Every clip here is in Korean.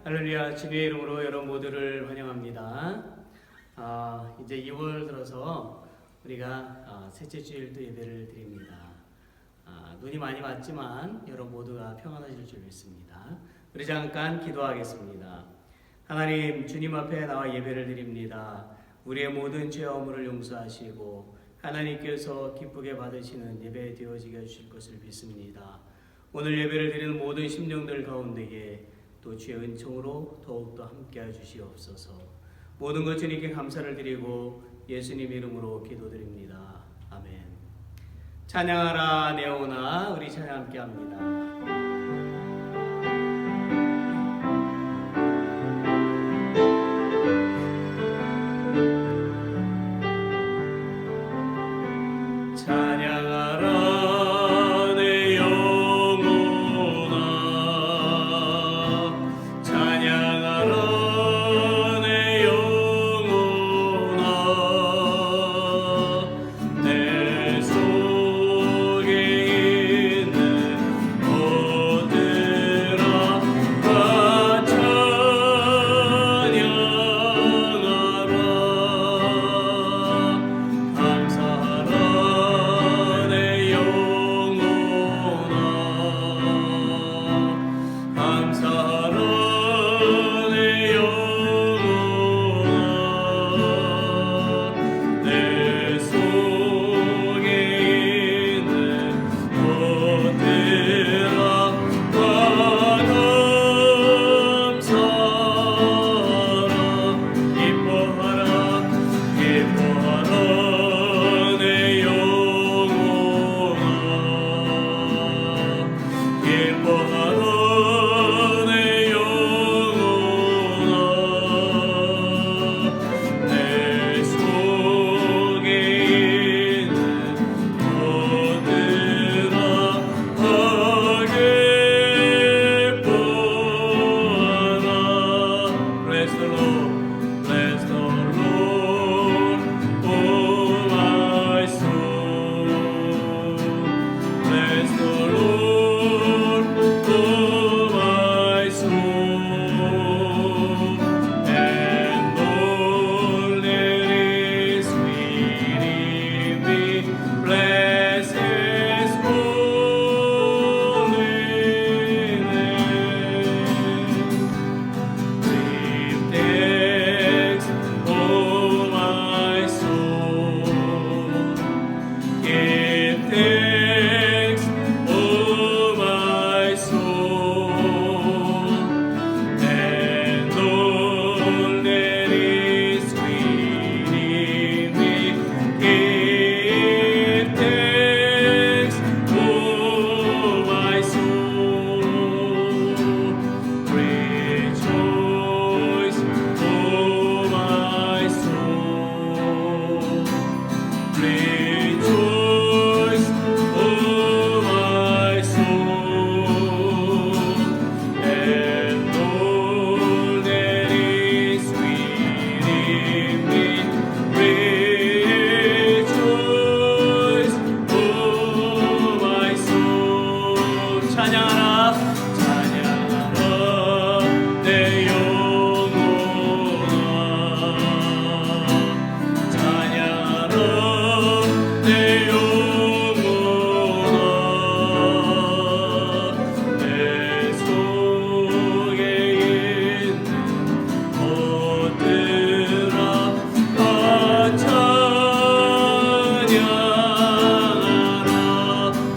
할렐루야. 주님의 이름으로 여러분 모두를 환영합니다. 이제 2월 들어서 우리가 셋째 주일 또 예배를 드립니다. 눈이 많이 왔지만 여러분 모두가 평안하실 줄 믿습니다. 우리 잠깐 기도하겠습니다. 하나님, 주님 앞에 나와 예배를 드립니다. 우리의 모든 죄와 허물을 용서하시고 하나님께서 기쁘게 받으시는 예배 되어지게 해주실 것을 믿습니다. 오늘 예배를 드리는 모든 심령들 가운데에 또 주의 은총으로 더욱더 함께해 주시옵소서. 모든 것 주님께 감사를 드리고 예수님 이름으로 기도드립니다. 아멘. 찬양하라 네오나. 우리 찬양 함께 합니다.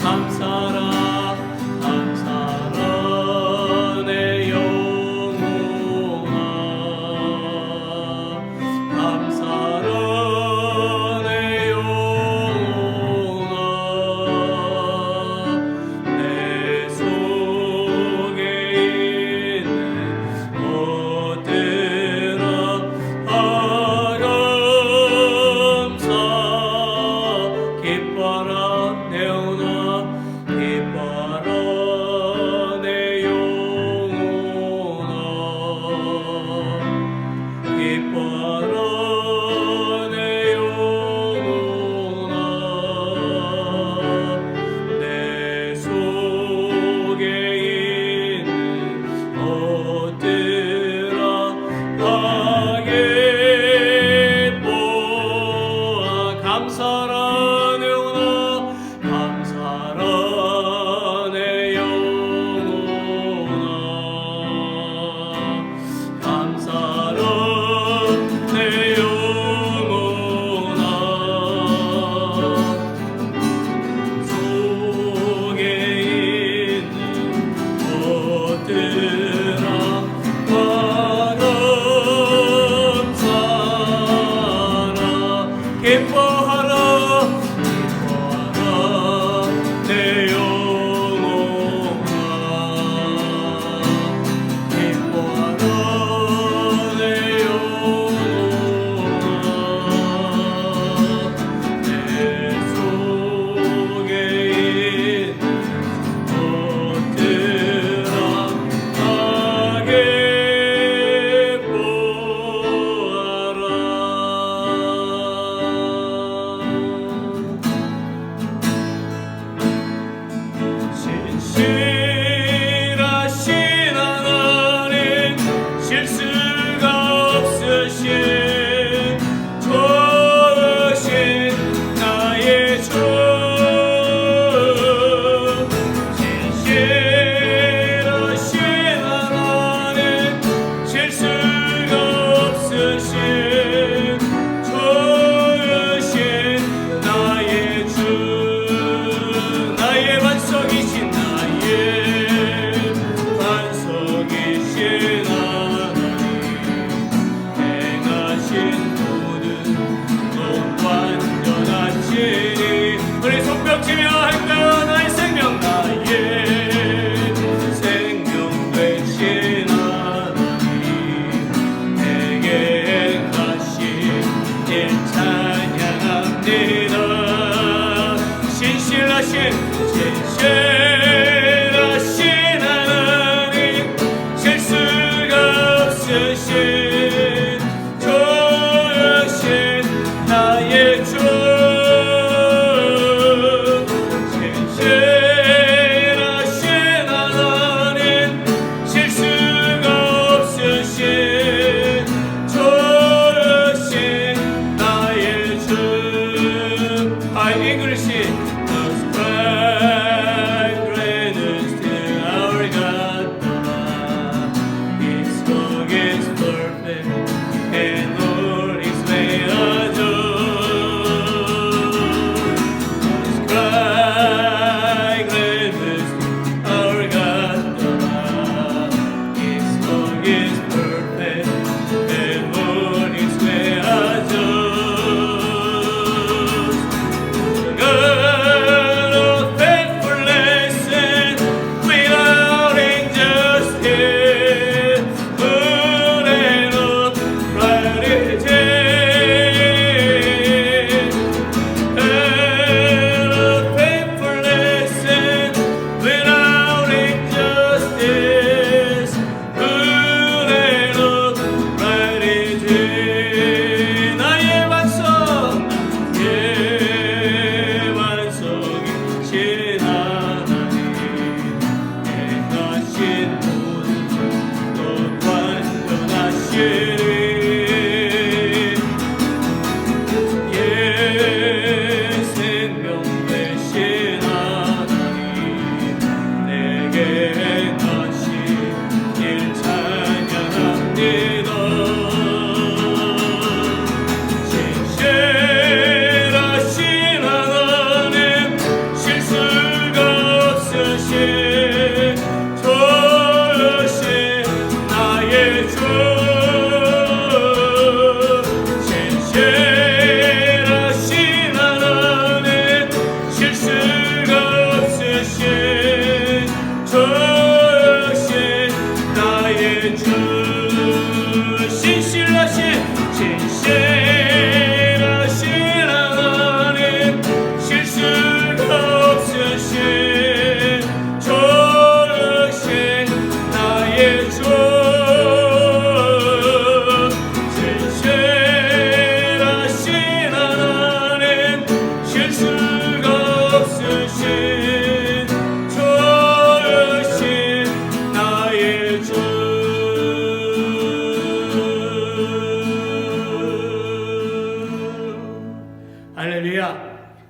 감사라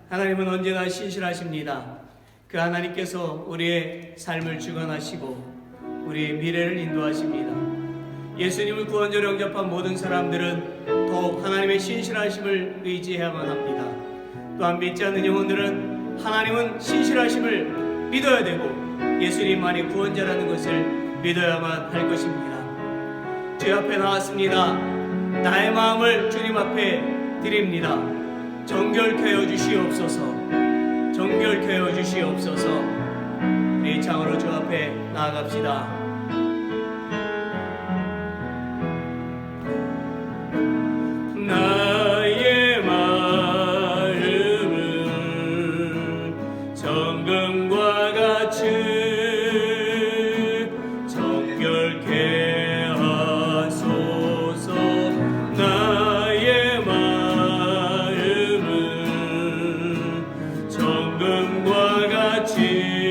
하나님은 언제나 신실하십니다. 그 하나님께서 우리의 삶을 주관하시고 우리의 미래를 인도하십니다. 예수님을 구원자로 영접한 모든 사람들은 더욱 하나님의 신실하심을 의지해야만 합니다. 또한 믿지 않는 영혼들은 하나님은 신실하심을 믿어야 되고 예수님만이 구원자라는 것을 믿어야만 할 것입니다. 주 앞에 나왔습니다. 나의 마음을 주님 앞에 드립니다. 정결케 하여 주시옵소서. 정결케 하여 주시옵소서. 우리 창으로 주 앞에 나아갑시다. 나의 마음을 정금과 같이 정결케 하소서. 나의 마음을 정금과 같이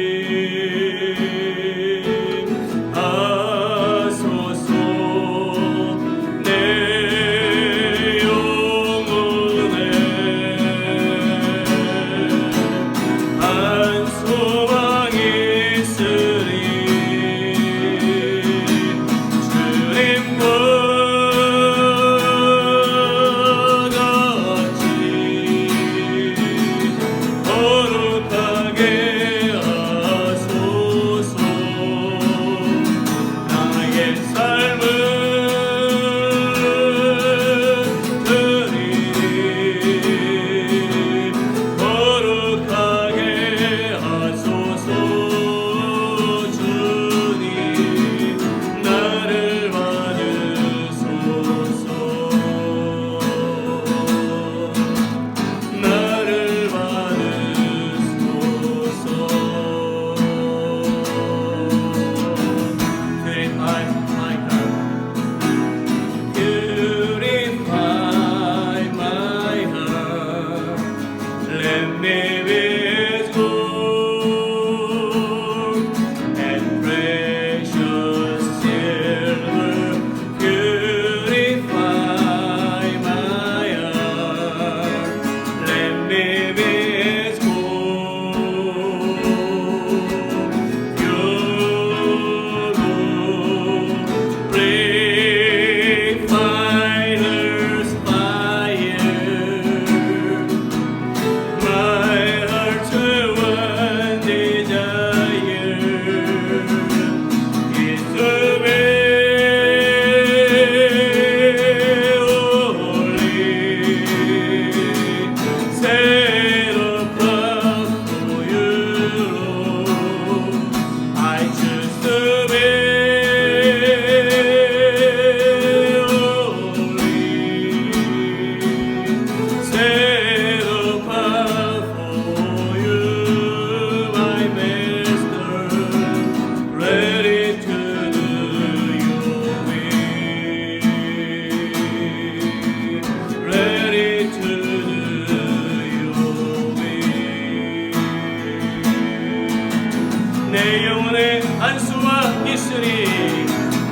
내 영혼에 안수와 있으니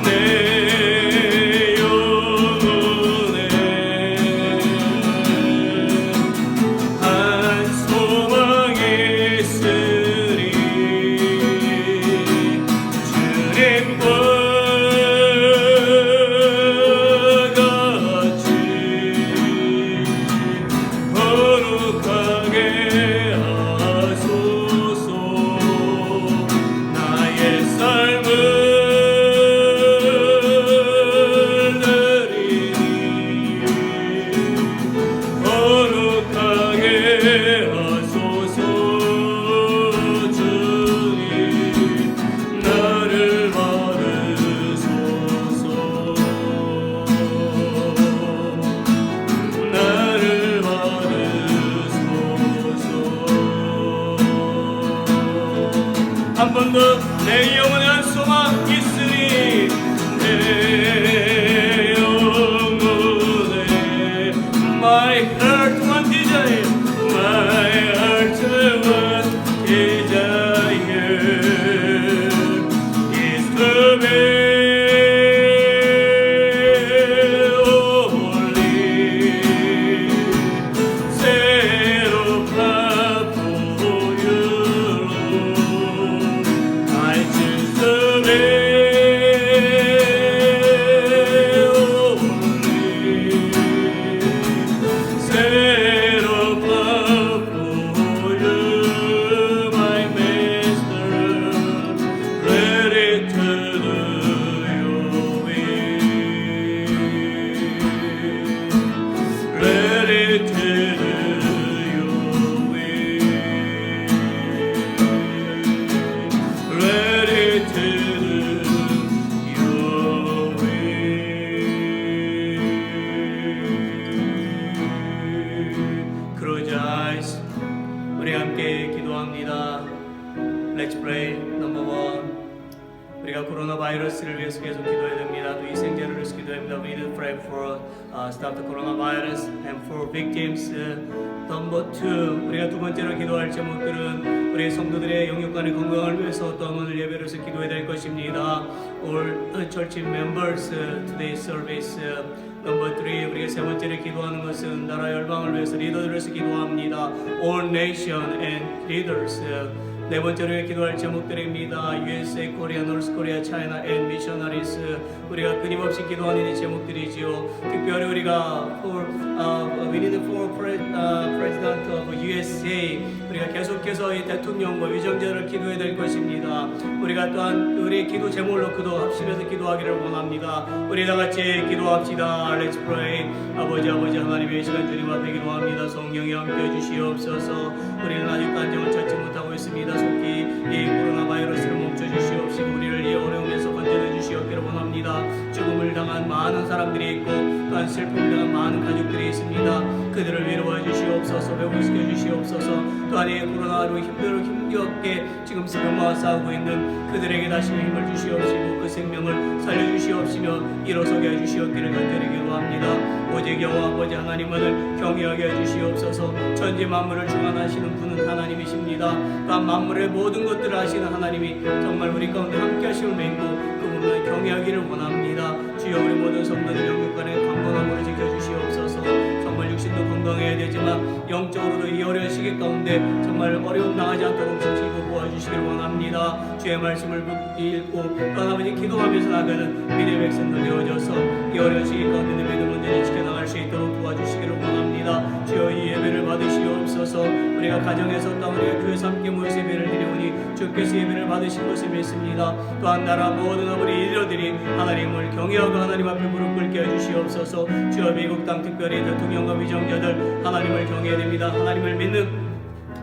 내 영혼에 한 소망이 있으니 내 영원한 소망 있으니 내 영혼에 My heart one desire My heart one desire is to be 우리 함께 기도합니다. Let's pray. Number one. 우리가 코로나 바이러스를 위해서 계속 기도해야 됩니다. 또 이 생제를 위해서 기도해야 됩니다. We need to pray for stop the coronavirus and for victims. Number two. 우리가 두 번째로 기도할 제목들은 우리 성도들의 영육간의 건강을 위해서 또한 오늘 예배로서 기도해야 될 것입니다. All church members today's service. Number three. 우리가 세 번째로 기도하는 것은 나라 열방을 위해서 리더들을 위해서 기도합니다. All nation and leaders. 네 번째로 기도할 제목들입니다. USA, Korea, North Korea, China and missionaries. 우리가 끊임없이 기도하는 이 제목들이지요. 특별히 우리가 we need for president of USA. 우리가 계속해서 이 대통령과 위정자를 기도해야 될 것입니다. 우리가 또한 우리의 기도 제목을 놓고도 합심해서 기도하기를 원합니다. 우리 다 같이 기도합시다. Let's pray. 아버지 하나님의 시간 주님 앞에 기도합니다. 성령이 함께해 주시옵소서. 우리는 아직도 안정을 찾지 못하고 있습니다. 속히 이 코로나 바이러스를 멈춰 주시옵시고 우리를 이 어려움에서 건져내 주시옵기를 원합니다. 죽음을 당한 많은 사람들이 있고 또한 슬픔을 당한 많은 가족들이 있습니다. 그들을 위로해 주시옵소서. 회복시켜 주시옵소서. 또한 이 코로나로 힘겹게 지금 생명과 싸우고 있는 그들에게 다시 힘을 주시옵시고 그 생명을 살려주시옵시며 일어서게 해주시옵기를 간절히 기도합니다. 오직 여호와 아버지 하나님을 경외하게 해주시옵소서. 천지 만물을 주관하시는 분은 하나님이십니다. 또한 만물의 모든 것들을 하시는 하나님이 정말 우리 가운데 함께 하심을 믿고 그분을 경외하기를 원합니다. 주여 우리 모든 성도들 영육간의 강건함으로 지켜주시옵소서. 정말 육신도 건강해야 되지만 영적으로도 이 어려운 시기 가운데 정말 어려움 당하지 않도록 지키고 도와주시기를 원합니다. 주의 말씀을 읽고 또한 아버지 기도하면서 나가는 믿음의 백성들 되어져서 이 어려운 시기 가운데 내 믿음을 온전히 지켜나갈 수 있도록 도와주시기를 원합니다. 주여 이 예배를 받으시옵소서. 우리가 가정에서 또 우리가 교회에서 함께 모여서 예배를 드리오니 주께서 예배를 받으실 것을 믿습니다. 또한 나라 모든 우리 리더들이 하나님을 경외하고 하나님 앞에 무릎 꿇게 해주시옵소서. 주여 미국 땅 특별히 대통령과 위정자들 하나님을 경외해야 됩니다. 하나님을 믿는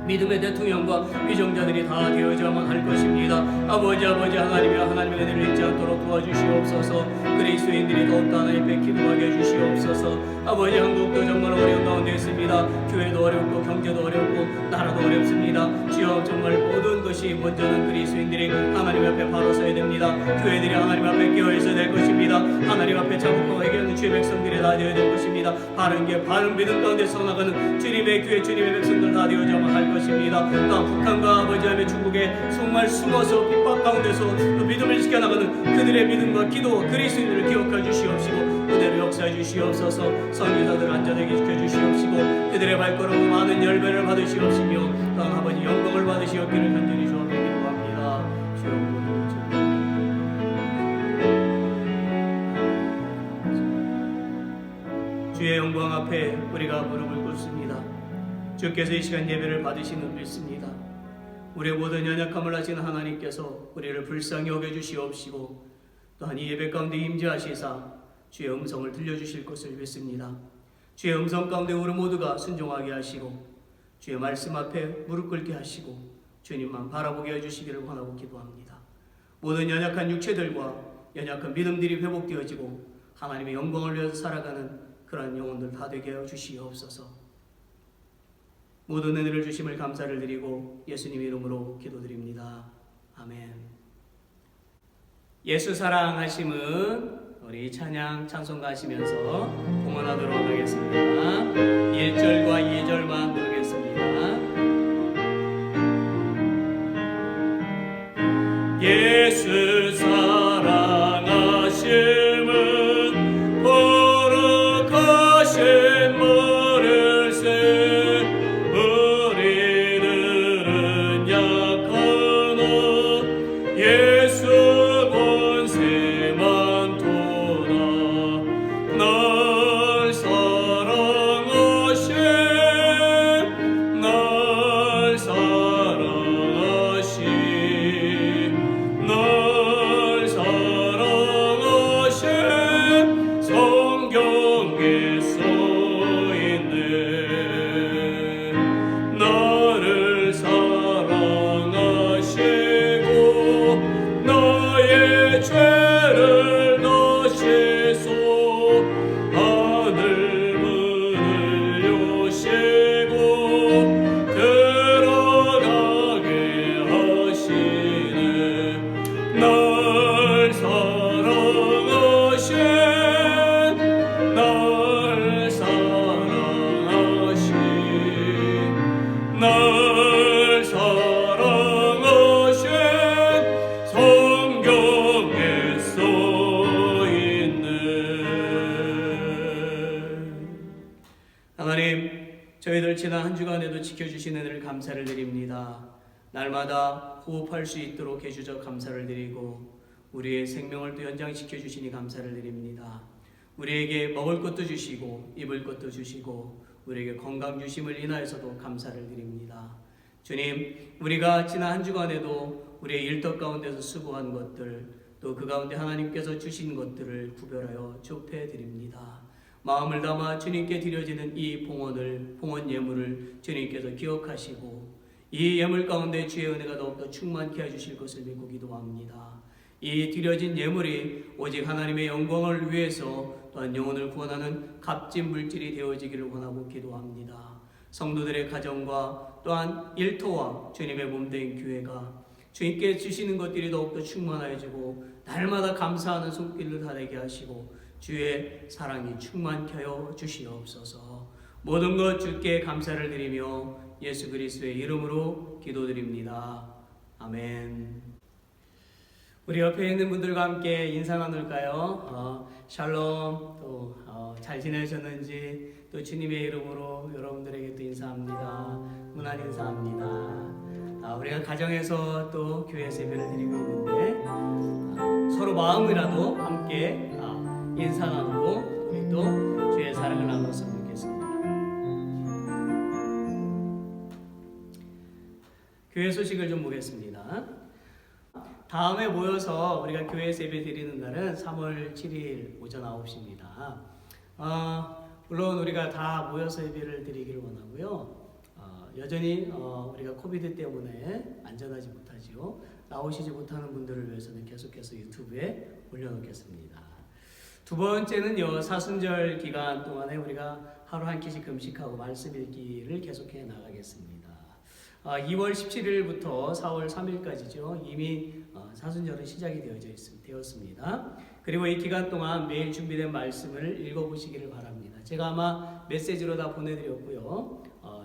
믿음의 대통령과 위정자들이 다 되어져야만 할 것입니다. 아버지 하나님이여 하나님의 은혜를 잊지 않도록 도와주시옵소서. 그리스도인들이 더욱더 하나님 앞에 기도하게 해주시옵소서. 아버지 한국도 정말 어려운 가운데 있습니다. 교회도 어렵고 경제도 어렵고 나라도 어렵습니다. 주여 정말 모든 것이 먼저는 그리스도인들이 하나님 앞에 바로 서야 됩니다. 교회들이 하나님 앞에 깨어있어야 될 것입니다. 하나님 앞에 자국하고 회개하는 주의 백성들이 다 되어야 될 것입니다. 바른 게 바른 믿음 가운데 서나가는 주님의 교회 주님의 백성들 다 되어져야만 할 것입니다. 또한 북한과 아버지 하나님의 중국에 정말 숨어서 핍박 가운데서 믿음을 지켜나가는 그들의 믿음과 기도 그리스도인들을 기억해 주시옵시고 그대로 역사해 주시옵소서. 선교사들 안전하게 지켜주시옵시고 그들의 발걸음으로 많은 열매를 받으시옵시며 또한 아버지 영광을 받으시옵기를 간절히 주옵에 기도합니다. 주의 영광 앞에 우리가 무릎을 꿇습니다. 주께서 이 시간 예배를 받으시는 믿습니다. 우리의 모든 연약함을 아시는 하나님께서 우리를 불쌍히 여겨주시옵시고 또한 이 예배 가운데 임재하시사 주의 음성을 들려주실 것을 믿습니다. 주의 음성 가운데 우리 모두가 순종하게 하시고 주의 말씀 앞에 무릎 꿇게 하시고 주님만 바라보게 해주시기를 원하고 기도합니다. 모든 연약한 육체들과 연약한 믿음들이 회복되어지고 하나님의 영광을 위해서 살아가는 그러한 영혼들 다 되게 하여 주시옵소서. 모든 은혜를 주심을 감사를 드리고 예수님 이름으로 기도드립니다. 아멘. 예수 사랑하심은 우리 찬양 찬송가 하시면서 봉헌하도록 하겠습니다. 1절과 2절만 부르겠습니다. 예수 사랑하심은 거룩하신 머리세 우리들은 약하나 예수 권세만 도다 날 사랑하신 날 사랑하신 날 사랑하신 성경에 써있네 나를 사랑하시고 나의 죄를 넣으시소 하늘 문을 여시고 들어가게 하시네 날 사랑하신 날 사랑하신 날 사랑하신 성경에 써있네. 하나님, 저희들 지난 한 주간에도 지켜주신 은혜를 감사를 드립니다. 날마다 호흡할 수 있도록 해주셔서 감사를 드리고 우리의 생명을 또 연장시켜 주시니 감사를 드립니다. 우리에게 먹을 것도 주시고 입을 것도 주시고 우리에게 건강 주심을 인하여서도 감사를 드립니다. 주님, 우리가 지난 한 주간에도 우리의 일터 가운데서 수고한 것들 또 그 가운데 하나님께서 주신 것들을 구별하여 좁혀 드립니다. 마음을 담아 주님께 드려지는 이 봉헌 예물을 주님께서 기억하시고 이 예물 가운데 주의 은혜가 더욱더 충만케 해주실 것을 믿고 기도합니다. 이 드려진 예물이 오직 하나님의 영광을 위해서 또한 영혼을 구원하는 값진 물질이 되어지기를 원하고 기도합니다. 성도들의 가정과 또한 일터와 주님의 몸된 교회가 주님께 주시는 것들이 더욱더 충만해지고 날마다 감사하는 손길을 다되게 하시고 주의 사랑이 충만케 하여 주시옵소서. 모든 것 주께 감사를 드리며 예수 그리스도의 이름으로 기도드립니다. 아멘. 우리 옆에 있는 분들과 함께 인사 나눌까요? 샬롬. 또 잘 지내셨는지 또 주님의 이름으로 여러분들에게 또 인사합니다. 문안 인사합니다. 우리가 가정에서 또 교회에서 예배를 드리고 있는데 서로 마음이라도 함께 인사 나누고 우리 또 주의 사랑을 나눴으면 좋겠습니다. 교회 소식을 좀 보겠습니다. 다음에 모여서 우리가 교회에서 예배 드리는 날은 3월 7일 오전 9시입니다. 물론 우리가 다 모여서 예배를 드리기를 원하고요. 여전히 우리가 코비드 때문에 안전하지 못하지요. 나오시지 못하는 분들을 위해서는 계속해서 유튜브에 올려놓겠습니다. 두 번째는요, 사순절 기간 동안에 우리가 하루 한 끼씩 금식하고 말씀 읽기를 계속해 나가겠습니다. 2월 17일부터 4월 3일까지죠. 이미 사순절은 시작이 되었습니다. 그리고 이 기간 동안 매일 준비된 말씀을 읽어보시기를 바랍니다. 제가 아마 메시지로 다 보내드렸고요.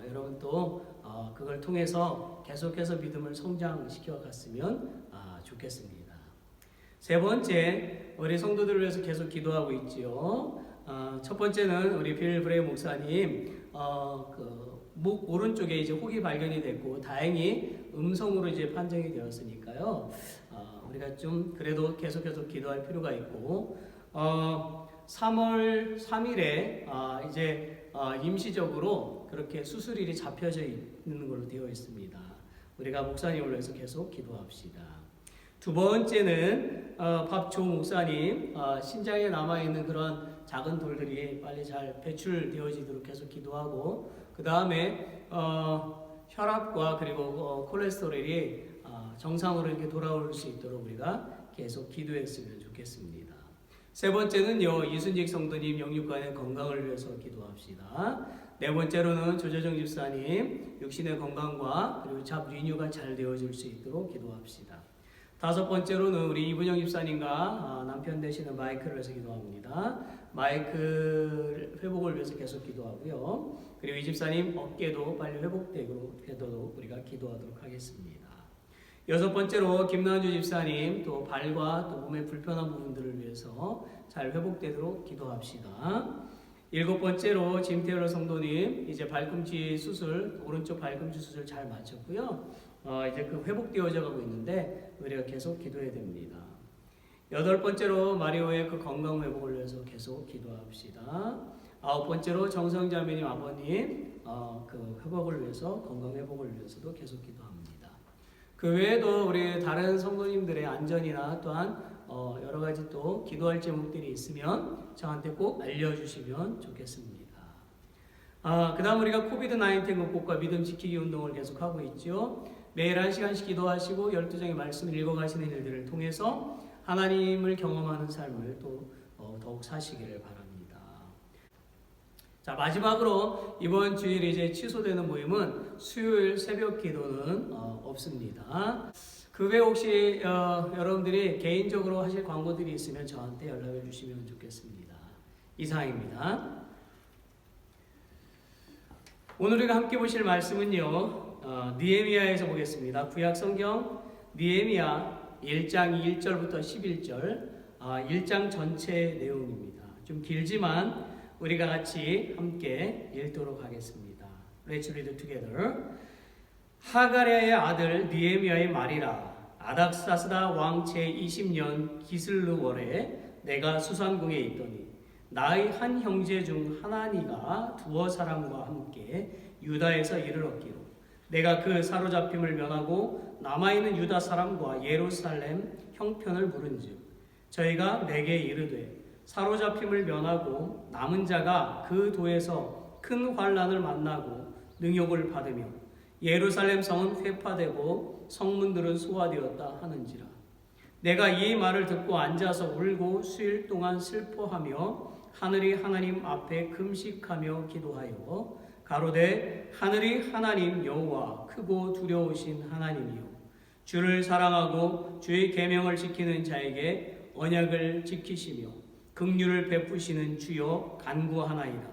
여러분 또 그걸 통해서 계속해서 믿음을 성장시켜 갔으면 좋겠습니다. 세 번째, 우리 성도들을 위해서 계속 기도하고 있지요. 첫 번째는 우리 빌 브레이 목사님 목 오른쪽에 이제 혹이 발견이 됐고 다행히 음성으로 이제 판정이 되었으니까요. 우리가 좀 그래도 계속해서 기도할 필요가 있고 3월 3일에 이제 임시적으로 그렇게 수술일이 잡혀져 있는 걸로 되어 있습니다. 우리가 목사님을 위해서 계속 기도합시다. 두 번째는 박조 목사님 신장에 남아있는 그런 작은 돌들이 빨리 잘 배출되어지도록 계속 기도하고 그 다음에 혈압과 그리고 콜레스테롤이 정상으로 이렇게 돌아올 수 있도록 우리가 계속 기도했으면 좋겠습니다. 세 번째는요, 이순직 성도님 영육간의 건강을 위해서 기도합시다. 네 번째로는 조재정 집사님 육신의 건강과 그리고 잡 리뉴가 잘 되어질 수 있도록 기도합시다. 다섯 번째로는 우리 이분영 집사님과 남편 되시는 마이크를 위해서 기도합니다. 마이크 회복을 위해서 계속 기도하고요. 그리고 이 집사님 어깨도 빨리 회복되도록 우리가 기도하도록 하겠습니다. 여섯 번째로 김남주 집사님 또 발과 또 몸의 불편한 부분들을 위해서 잘 회복되도록 기도합시다. 일곱 번째로 짐태일러 성도님 이제 발꿈치 수술, 오른쪽 발꿈치 수술 잘 마쳤고요. 이제 그 회복되어져 가고 있는데 우리가 계속 기도해야 됩니다. 여덟 번째로 마리오의 그 건강 회복을 위해서 계속 기도합시다. 아홉 번째로 정성자매님 아버님 그 회복을 위해서, 건강 회복을 위해서도 계속 기도합니다. 그 외에도 우리 다른 성도님들의 안전이나 또한 여러 가지 또 기도할 제목들이 있으면 저한테 꼭 알려주시면 좋겠습니다. 그 다음 우리가 코비드-19 극복과 믿음 지키기 운동을 계속하고 있죠. 매일 1시간씩 기도하시고 12장의 말씀을 읽어가시는 일들을 통해서 하나님을 경험하는 삶을 또 더욱 사시기를 바랍니다. 자, 마지막으로 이번 주일 이제 취소되는 모임은 수요일 새벽 기도는 없습니다. 그 외에 혹시 여러분들이 개인적으로 하실 광고들이 있으면 저한테 연락을 주시면 좋겠습니다. 이상입니다. 오늘 우리가 함께 보실 말씀은요, 느헤미야에서 보겠습니다. 구약 성경 느헤미야 1장 1절부터 11절, 1장 전체 내용입니다. 좀 길지만 우리가 같이 함께 읽도록 하겠습니다. Let's read together. 하가랴의 아들 느헤미야의 말이라. 아닥사스다 왕 제20년 기슬루월에 내가 수산궁에 있더니 나의 한 형제 중 하나니가 두어 사람과 함께 유다에서 이를 얻기로 내가 그 사로잡힘을 면하고 남아있는 유다 사람과 예루살렘 형편을 물은즉 저희가 내게 이르되 사로잡힘을 면하고 남은 자가 그 도에서 큰 환난을 만나고 능욕을 받으며 예루살렘 성은 회파되고 성문들은 소화되었다 하는지라. 내가 이 말을 듣고 앉아서 울고 수일 동안 슬퍼하며 하늘이 하나님 앞에 금식하며 기도하여 가로되 하늘이 하나님 여호와 크고 두려우신 하나님이요 주를 사랑하고 주의 계명을 지키는 자에게 언약을 지키시며 긍휼을 베푸시는 주여 간구하나이다.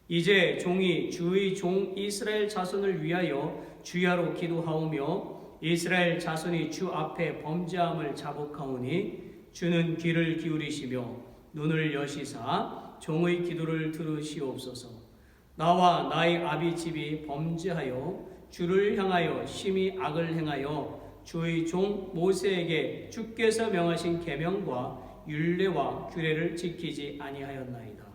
이제 종이 주의 종 이스라엘 자손을 위하여 주야로 기도하오며 이스라엘 자손이 주 앞에 범죄함을 자복하오니 주는 귀를 기울이시며 눈을 여시사 종의 기도를 들으시옵소서. 나와 나의 아비 집이 범죄하여 주를 향하여 심히 악을 행하여 주의 종 모세에게 주께서 명하신 계명과 율례와 규례를 지키지 아니하였나이다.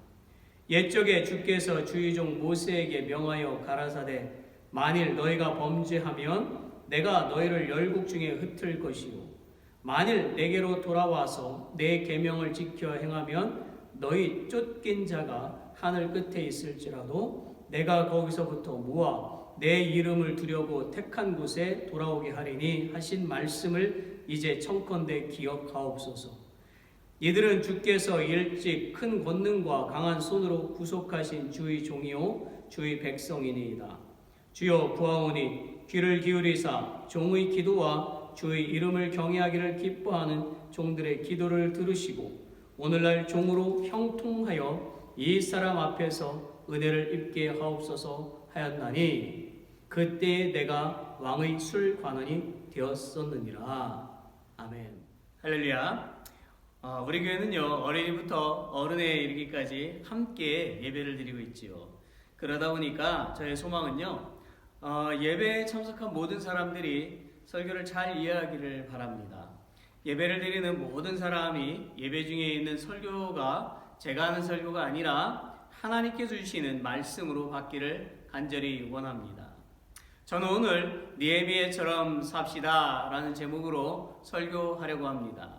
옛적에 주께서 주의 종 모세에게 명하여 가라사대 만일 너희가 범죄하면 내가 너희를 열국 중에 흩을 것이요 만일 내게로 돌아와서 내 계명을 지켜 행하면 너희 쫓긴 자가 하늘 끝에 있을지라도 내가 거기서부터 모아 내 이름을 두려고 택한 곳에 돌아오게 하리니 하신 말씀을 이제 청컨대 기억하옵소서. 이들은 주께서 일찍 큰 권능과 강한 손으로 구속하신 주의 종이요 주의 백성이니이다. 주여 구하오니 귀를 기울이사 종의 기도와 주의 이름을 경외하기를 기뻐하는 종들의 기도를 들으시고 오늘날 종으로 형통하여 이 사람 앞에서 은혜를 입게 하옵소서 하였나니 그때 내가 왕의 술관원이 되었었느니라. 아멘. 할렐루야. 우리 교회는요 어린이부터 어른에 이르기까지 함께 예배를 드리고 있지요. 그러다 보니까 저의 소망은요 예배에 참석한 모든 사람들이 설교를 잘 이해하기를 바랍니다. 예배를 드리는 모든 사람이 예배 중에 있는 설교가 제가 하는 설교가 아니라 하나님께서 주시는 말씀으로 받기를 간절히 원합니다. 저는 오늘 느헤미야처럼 삽시다 라는 제목으로 설교하려고 합니다.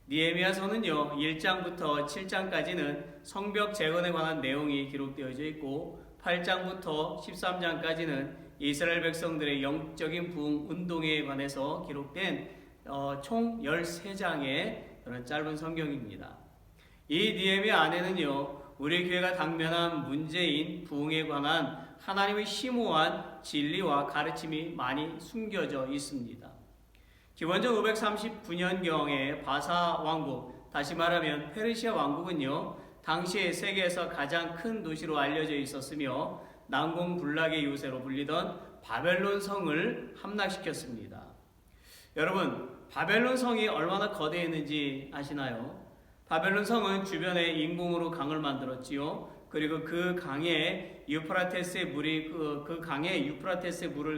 느헤미야서는요 1장부터 7장까지는 성벽 재건에 관한 내용이 기록되어져 있고 8장부터 13장까지는 이스라엘 백성들의 영적인 부흥 운동에 관해서 기록된 총 13장의 그런 짧은 성경입니다. 이 느헤미야 안에는요 우리 교회가 당면한 문제인 부흥에 관한 하나님의 심오한 진리와 가르침이 많이 숨겨져 있습니다. 기원전 539년경에 바사 왕국, 다시 말하면 페르시아 왕국은요, 당시에 세계에서 가장 큰 도시로 알려져 있었으며 난공불락의 요새로 불리던 바벨론 성을 함락시켰습니다. 여러분, 바벨론 성이 얼마나 거대했는지 아시나요? 바벨론 성은 주변에 인공으로 강을 만들었지요. 그리고 그 강에 유프라테스의 물을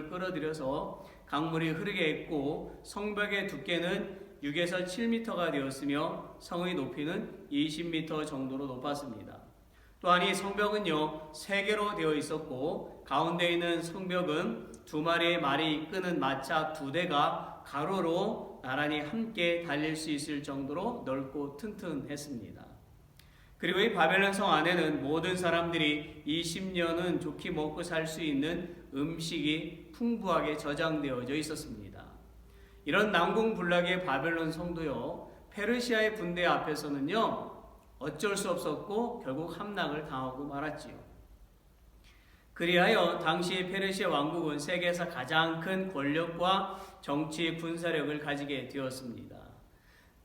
끌어들여서 강물이 흐르게 했고, 성벽의 두께는 6에서 7m가 되었으며 성의 높이는 20m 정도로 높았습니다. 또한 이 성벽은요, 3개로 되어 있었고, 가운데 있는 성벽은 2마리의 말이 이끄는 마차 2대가 가로로 나란히 함께 달릴 수 있을 정도로 넓고 튼튼했습니다. 그리고 이 바벨론 성 안에는 모든 사람들이 20년은 좋게 먹고 살 수 있는 음식이 풍부하게 저장되어져 있었습니다. 이런 난공불락의 바벨론 성도요, 페르시아의 군대 앞에서는요, 어쩔 수 없었고 결국 함락을 당하고 말았지요. 그리하여 당시 페르시아 왕국은 세계에서 가장 큰 권력과 정치 군사력을 가지게 되었습니다.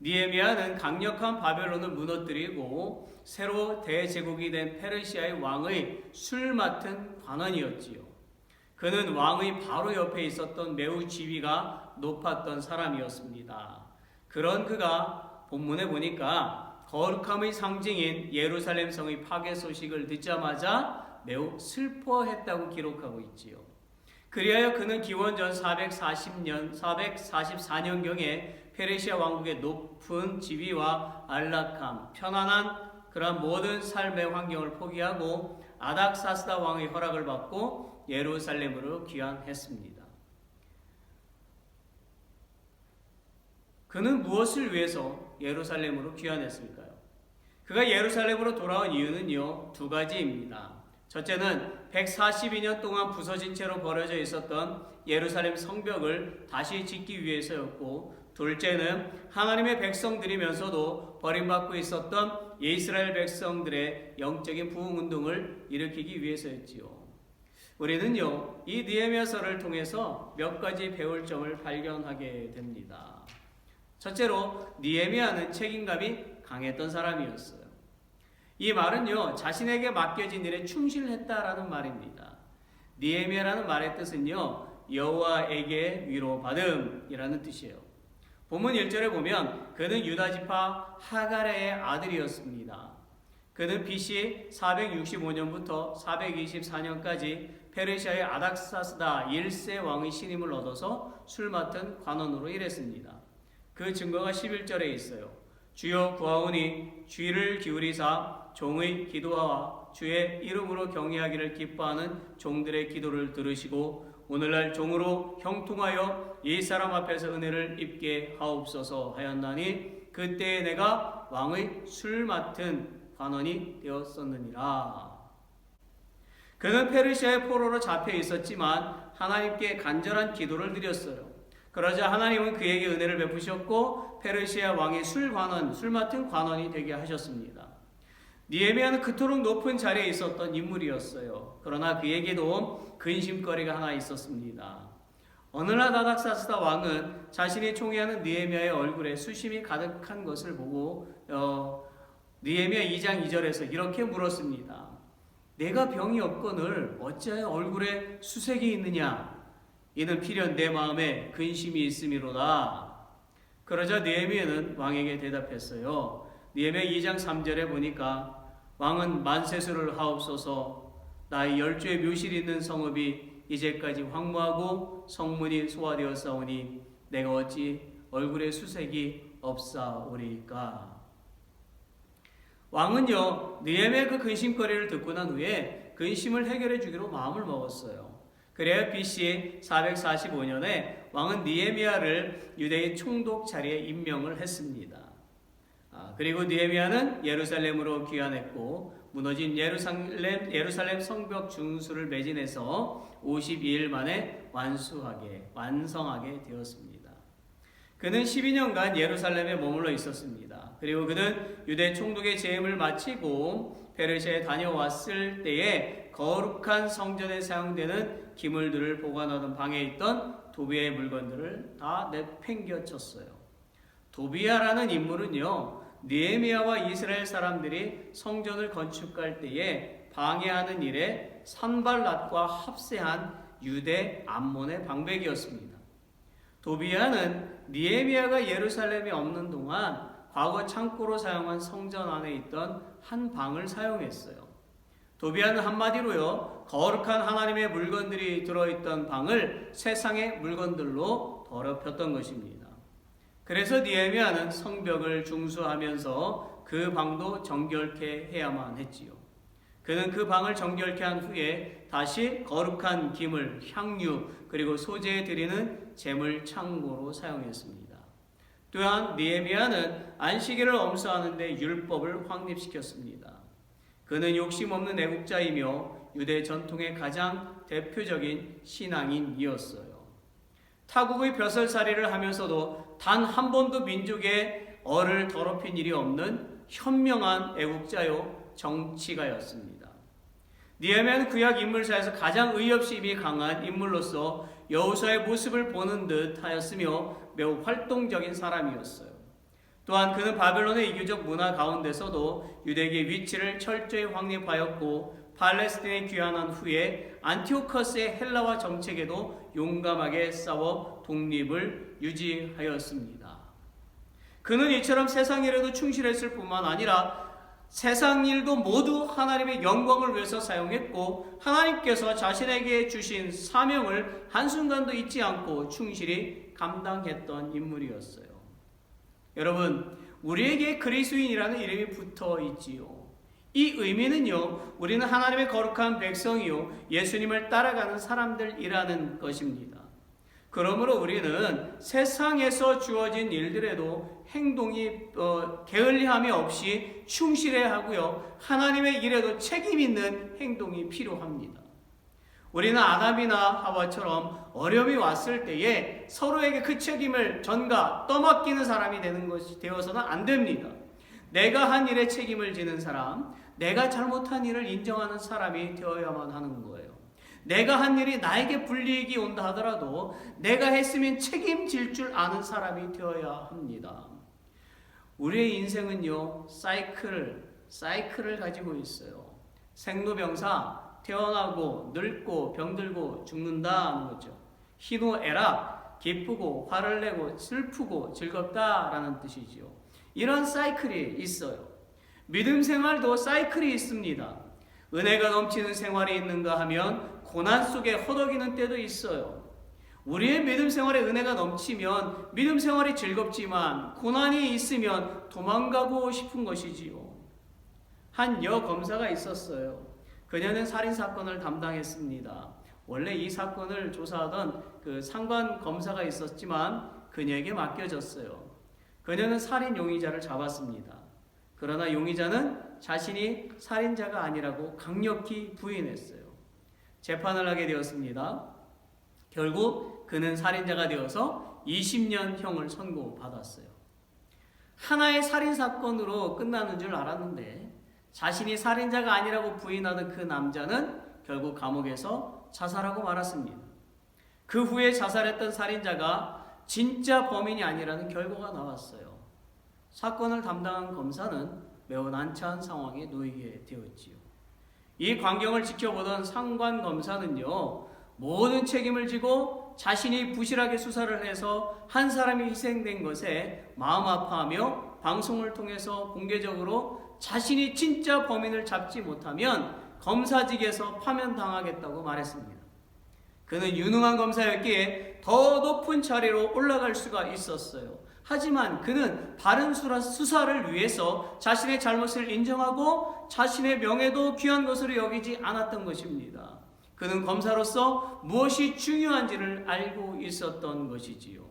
느헤미야는 강력한 바벨론을 무너뜨리고 새로 대제국이 된 페르시아의 왕의 술 맡은 관원이었지요. 그는 왕의 바로 옆에 있었던 매우 지위가 높았던 사람이었습니다. 그런 그가 본문에 보니까 거룩함의 상징인 예루살렘 성의 파괴 소식을 듣자마자 매우 슬퍼했다고 기록하고 있지요. 그리하여 그는 기원전 444년경에 페르시아 왕국의 높은 지위와 안락함, 편안한 그러한 모든 삶의 환경을 포기하고 아닥사스다 왕의 허락을 받고 예루살렘으로 귀환했습니다. 그는 무엇을 위해서 예루살렘으로 귀환했을까요? 그가 예루살렘으로 돌아온 이유는요, 2가지입니다. 첫째는 142년 동안 부서진 채로 버려져 있었던 예루살렘 성벽을 다시 짓기 위해서였고, 둘째는 하나님의 백성들이면서도 버림받고 있었던 이스라엘 백성들의 영적인 부흥운동을 일으키기 위해서였지요. 우리는요, 이 느헤미야서를 통해서 몇 가지 배울 점을 발견하게 됩니다. 첫째로, 느헤미야는 책임감이 강했던 사람이었어요. 이 말은요, 자신에게 맡겨진 일에 충실했다라는 말입니다. 느헤미야라는 말의 뜻은요, 여호와에게 위로받음이라는 뜻이에요. 본문 1절에 보면 그는 유다지파 하갈의 아들이었습니다. 그는 BC 465년부터 424년까지 페르시아의 아닥사스다 1세 왕의 신임을 얻어서 술 맡은 관원으로 일했습니다. 그 증거가 11절에 있어요. 주여 구하오니 주의를 기울이사 종의 기도와 주의 이름으로 경외하기를 기뻐하는 종들의 기도를 들으시고 오늘날 종으로 형통하여 이 사람 앞에서 은혜를 입게 하옵소서 하였나니 그때에 내가 왕의 술 맡은 관원이 되었었느니라. 그는 페르시아의 포로로 잡혀 있었지만 하나님께 간절한 기도를 드렸어요. 그러자 하나님은 그에게 은혜를 베푸셨고 페르시아 왕의 술 맡은 관원이 되게 하셨습니다. 느헤미야는 그토록 높은 자리에 있었던 인물이었어요. 그러나 그에게도 근심거리가 하나 있었습니다. 어느 날 아닥사스다 왕은 자신이 총애하는 느헤미야의 얼굴에 수심이 가득한 것을 보고 느헤미야 2장 2절에서 이렇게 물었습니다. 내가 병이 없거늘 어찌하여 얼굴에 수색이 있느냐? 이는 필연 내 마음에 근심이 있음이로다. 그러자 느헤미야는 왕에게 대답했어요. 느헤미야 2장 3절에 보니까 왕은 만세수를 하옵소서. 나의 10주의 묘실이 있는 성읍이 이제까지 황무하고 성문이 소화되었사오니 내가 어찌 얼굴에 수색이 없사오리까. 왕은요, 느헤미야의 그 근심거리를 듣고 난 후에 근심을 해결해 주기로 마음을 먹었어요. 그래야 BC 445년에 왕은 느헤미야를 유대의 총독 자리에 임명을 했습니다. 그리고 느헤미야는 예루살렘으로 귀환했고 무너진 예루살렘 성벽 중수를 매진해서 52일 만에 완성하게 되었습니다. 그는 12년간 예루살렘에 머물러 있었습니다. 그리고 그는 유대 총독의 재임을 마치고 페르시아에 다녀왔을 때에 거룩한 성전에 사용되는 기물들을 보관하던 방에 있던 도비아의 물건들을 다 내팽겨쳤어요. 도비아라는 인물은요, 느헤미야와 이스라엘 사람들이 성전을 건축할 때에 방해하는 일에 산발랏과 합세한 유대 암몬의 방백이었습니다. 도비아는 느헤미야가 예루살렘에 없는 동안 과거 창고로 사용한 성전 안에 있던 한 방을 사용했어요. 도비아는 한마디로요, 거룩한 하나님의 물건들이 들어있던 방을 세상의 물건들로 더럽혔던 것입니다. 그래서 느헤미야는 성벽을 중수하면서 그 방도 정결케 해야만 했지요. 그는 그 방을 정결케 한 후에 다시 거룩한 기물, 향유, 그리고 소재에 드리는 제물 창고로 사용했습니다. 또한 느헤미야는 안식일을 엄수하는 데 율법을 확립시켰습니다. 그는 욕심 없는 애국자이며 유대 전통의 가장 대표적인 신앙인이었어요. 타국의 벼슬살이를 하면서도 단 한 번도 민족의 얼을 더럽힌 일이 없는 현명한 애국자요 정치가였습니다. 느헤미야는 구약 인물사에서 가장 의협심이 강한 인물로서 여호수아의 모습을 보는 듯 하였으며 매우 활동적인 사람이었어요. 또한 그는 바벨론의 이교적 문화 가운데서도 유대계의 위치를 철저히 확립하였고 팔레스틴에 귀환한 후에 안티오커스의 헬라화 정책에도 용감하게 싸워 독립을 유지하였습니다. 그는 이처럼 세상 일에도 충실했을 뿐만 아니라 세상 일도 모두 하나님의 영광을 위해서 사용했고 하나님께서 자신에게 주신 사명을 한순간도 잊지 않고 충실히 감당했던 인물이었어요. 여러분, 우리에게 그리스도인이라는 이름이 붙어 있지요. 이 의미는요, 우리는 하나님의 거룩한 백성이요 예수님을 따라가는 사람들이라는 것입니다. 그러므로 우리는 세상에서 주어진 일들에도 행동이 게을리함이 없이 충실해야 하고요, 하나님의 일에도 책임 있는 행동이 필요합니다. 우리는 아담이나 하와처럼 어려움이 왔을 때에 서로에게 그 책임을 전가 떠맡기는 사람이 되어서는 안 됩니다. 내가 한 일에 책임을 지는 사람, 내가 잘못한 일을 인정하는 사람이 되어야만 하는 거예요. 내가 한 일이 나에게 불이익이 온다 하더라도 내가 했으면 책임질 줄 아는 사람이 되어야 합니다. 우리의 인생은요, 사이클을 가지고 있어요. 생로병사, 태어나고 늙고 병들고 죽는다는 거죠. 희노애락, 기쁘고 화를 내고 슬프고 즐겁다라는 뜻이지요. 이런 사이클이 있어요. 믿음 생활도 사이클이 있습니다. 은혜가 넘치는 생활이 있는가 하면 고난 속에 허덕이는 때도 있어요. 우리의 믿음 생활에 은혜가 넘치면 믿음 생활이 즐겁지만 고난이 있으면 도망가고 싶은 것이지요. 한 여검사가 있었어요. 그녀는 살인사건을 담당했습니다. 원래 이 사건을 조사하던 그 상관 검사가 있었지만 그녀에게 맡겨졌어요. 그녀는 살인 용의자를 잡았습니다. 그러나 용의자는 자신이 살인자가 아니라고 강력히 부인했어요. 재판을 하게 되었습니다. 결국 그는 살인자가 되어서 20년형을 선고받았어요. 하나의 살인사건으로 끝나는 줄 알았는데 자신이 살인자가 아니라고 부인하던 그 남자는 결국 감옥에서 자살하고 말았습니다. 그 후에 자살했던 살인자가 진짜 범인이 아니라는 결과가 나왔어요. 사건을 담당한 검사는 매우 난처한 상황에 놓이게 되었지요. 이 광경을 지켜보던 상관 검사는요, 모든 책임을 지고 자신이 부실하게 수사를 해서 한 사람이 희생된 것에 마음 아파하며 방송을 통해서 공개적으로 자신이 진짜 범인을 잡지 못하면 검사직에서 파면당하겠다고 말했습니다. 그는 유능한 검사였기에 더 높은 자리로 올라갈 수가 있었어요. 하지만 그는 바른 수사를 위해서 자신의 잘못을 인정하고 자신의 명예도 귀한 것으로 여기지 않았던 것입니다. 그는 검사로서 무엇이 중요한지를 알고 있었던 것이지요.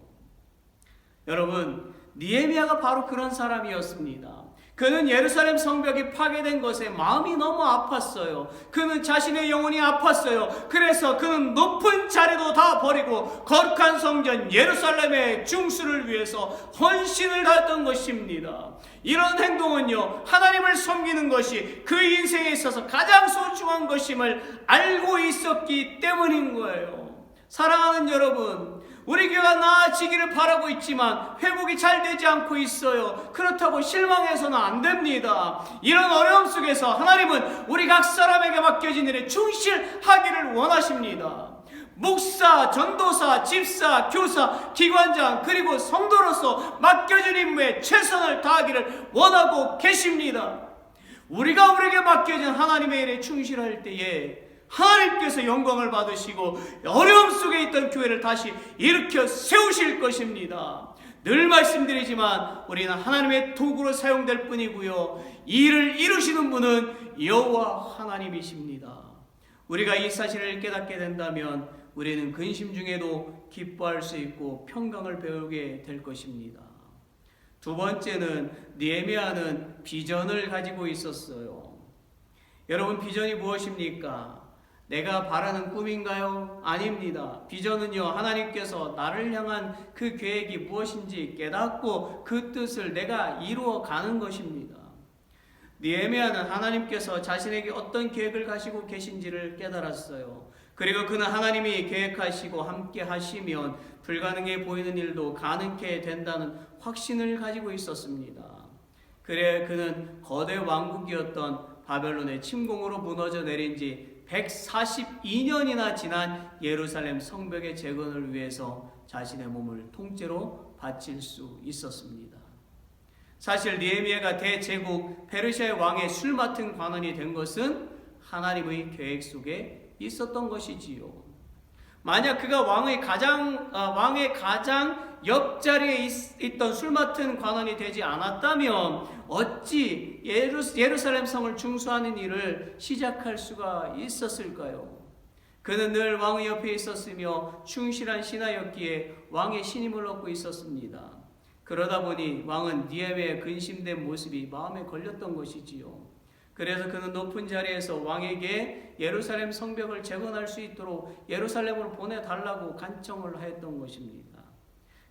여러분, 느헤미야가 바로 그런 사람이었습니다. 그는 예루살렘 성벽이 파괴된 것에 마음이 너무 아팠어요. 그는 자신의 영혼이 아팠어요. 그래서 그는 높은 자리도 다 버리고 거룩한 성전 예루살렘의 중수를 위해서 헌신을 다했던 것입니다. 이런 행동은요, 하나님을 섬기는 것이 그 인생에 있어서 가장 소중한 것임을 알고 있었기 때문인 거예요. 사랑하는 여러분, 우리 교회가 나아지기를 바라고 있지만 회복이 잘 되지 않고 있어요. 그렇다고 실망해서는 안 됩니다. 이런 어려움 속에서 하나님은 우리 각 사람에게 맡겨진 일에 충실하기를 원하십니다. 목사, 전도사, 집사, 교사, 기관장 그리고 성도로서 맡겨진 임무에 최선을 다하기를 원하고 계십니다. 우리가 우리에게 맡겨진 하나님의 일에 충실할 때에 하나님께서 영광을 받으시고 어려움 속에 있던 교회를 다시 일으켜 세우실 것입니다. 늘 말씀드리지만 우리는 하나님의 도구로 사용될 뿐이고요, 이 일을 이루시는 분은 여호와 하나님이십니다. 우리가 이 사실을 깨닫게 된다면 우리는 근심 중에도 기뻐할 수 있고 평강을 배우게 될 것입니다. 두 번째는 느헤미야는 비전을 가지고 있었어요. 여러분, 비전이 무엇입니까? 내가 바라는 꿈인가요? 아닙니다. 비전은요, 하나님께서 나를 향한 그 계획이 무엇인지 깨닫고 그 뜻을 내가 이루어 가는 것입니다. 느헤미야는 하나님께서 자신에게 어떤 계획을 가지고 계신지를 깨달았어요. 그리고 그는 하나님이 계획하시고 함께 하시면 불가능해 보이는 일도 가능케 된다는 확신을 가지고 있었습니다. 그래 그는 거대 왕국이었던 바벨론의 침공으로 무너져 내린 지 142년이나 지난 예루살렘 성벽의 재건을 위해서 자신의 몸을 통째로 바칠 수 있었습니다. 사실 느헤미야가 대제국 페르시아의 왕의 술 맡은 관원이 된 것은 하나님의 계획 속에 있었던 것이지요. 만약 그가 왕의 가장 옆자리에 있던 술 맡은 관원이 되지 않았다면 어찌 예루살렘 성을 중수하는 일을 시작할 수가 있었을까요? 그는 늘 왕의 옆에 있었으며 충실한 신하였기에 왕의 신임을 얻고 있었습니다. 그러다 보니 왕은 느헤미야의 근심된 모습이 마음에 걸렸던 것이지요. 그래서 그는 높은 자리에서 왕에게 예루살렘 성벽을 재건할 수 있도록 예루살렘으로 보내달라고 간청을 하였던 것입니다.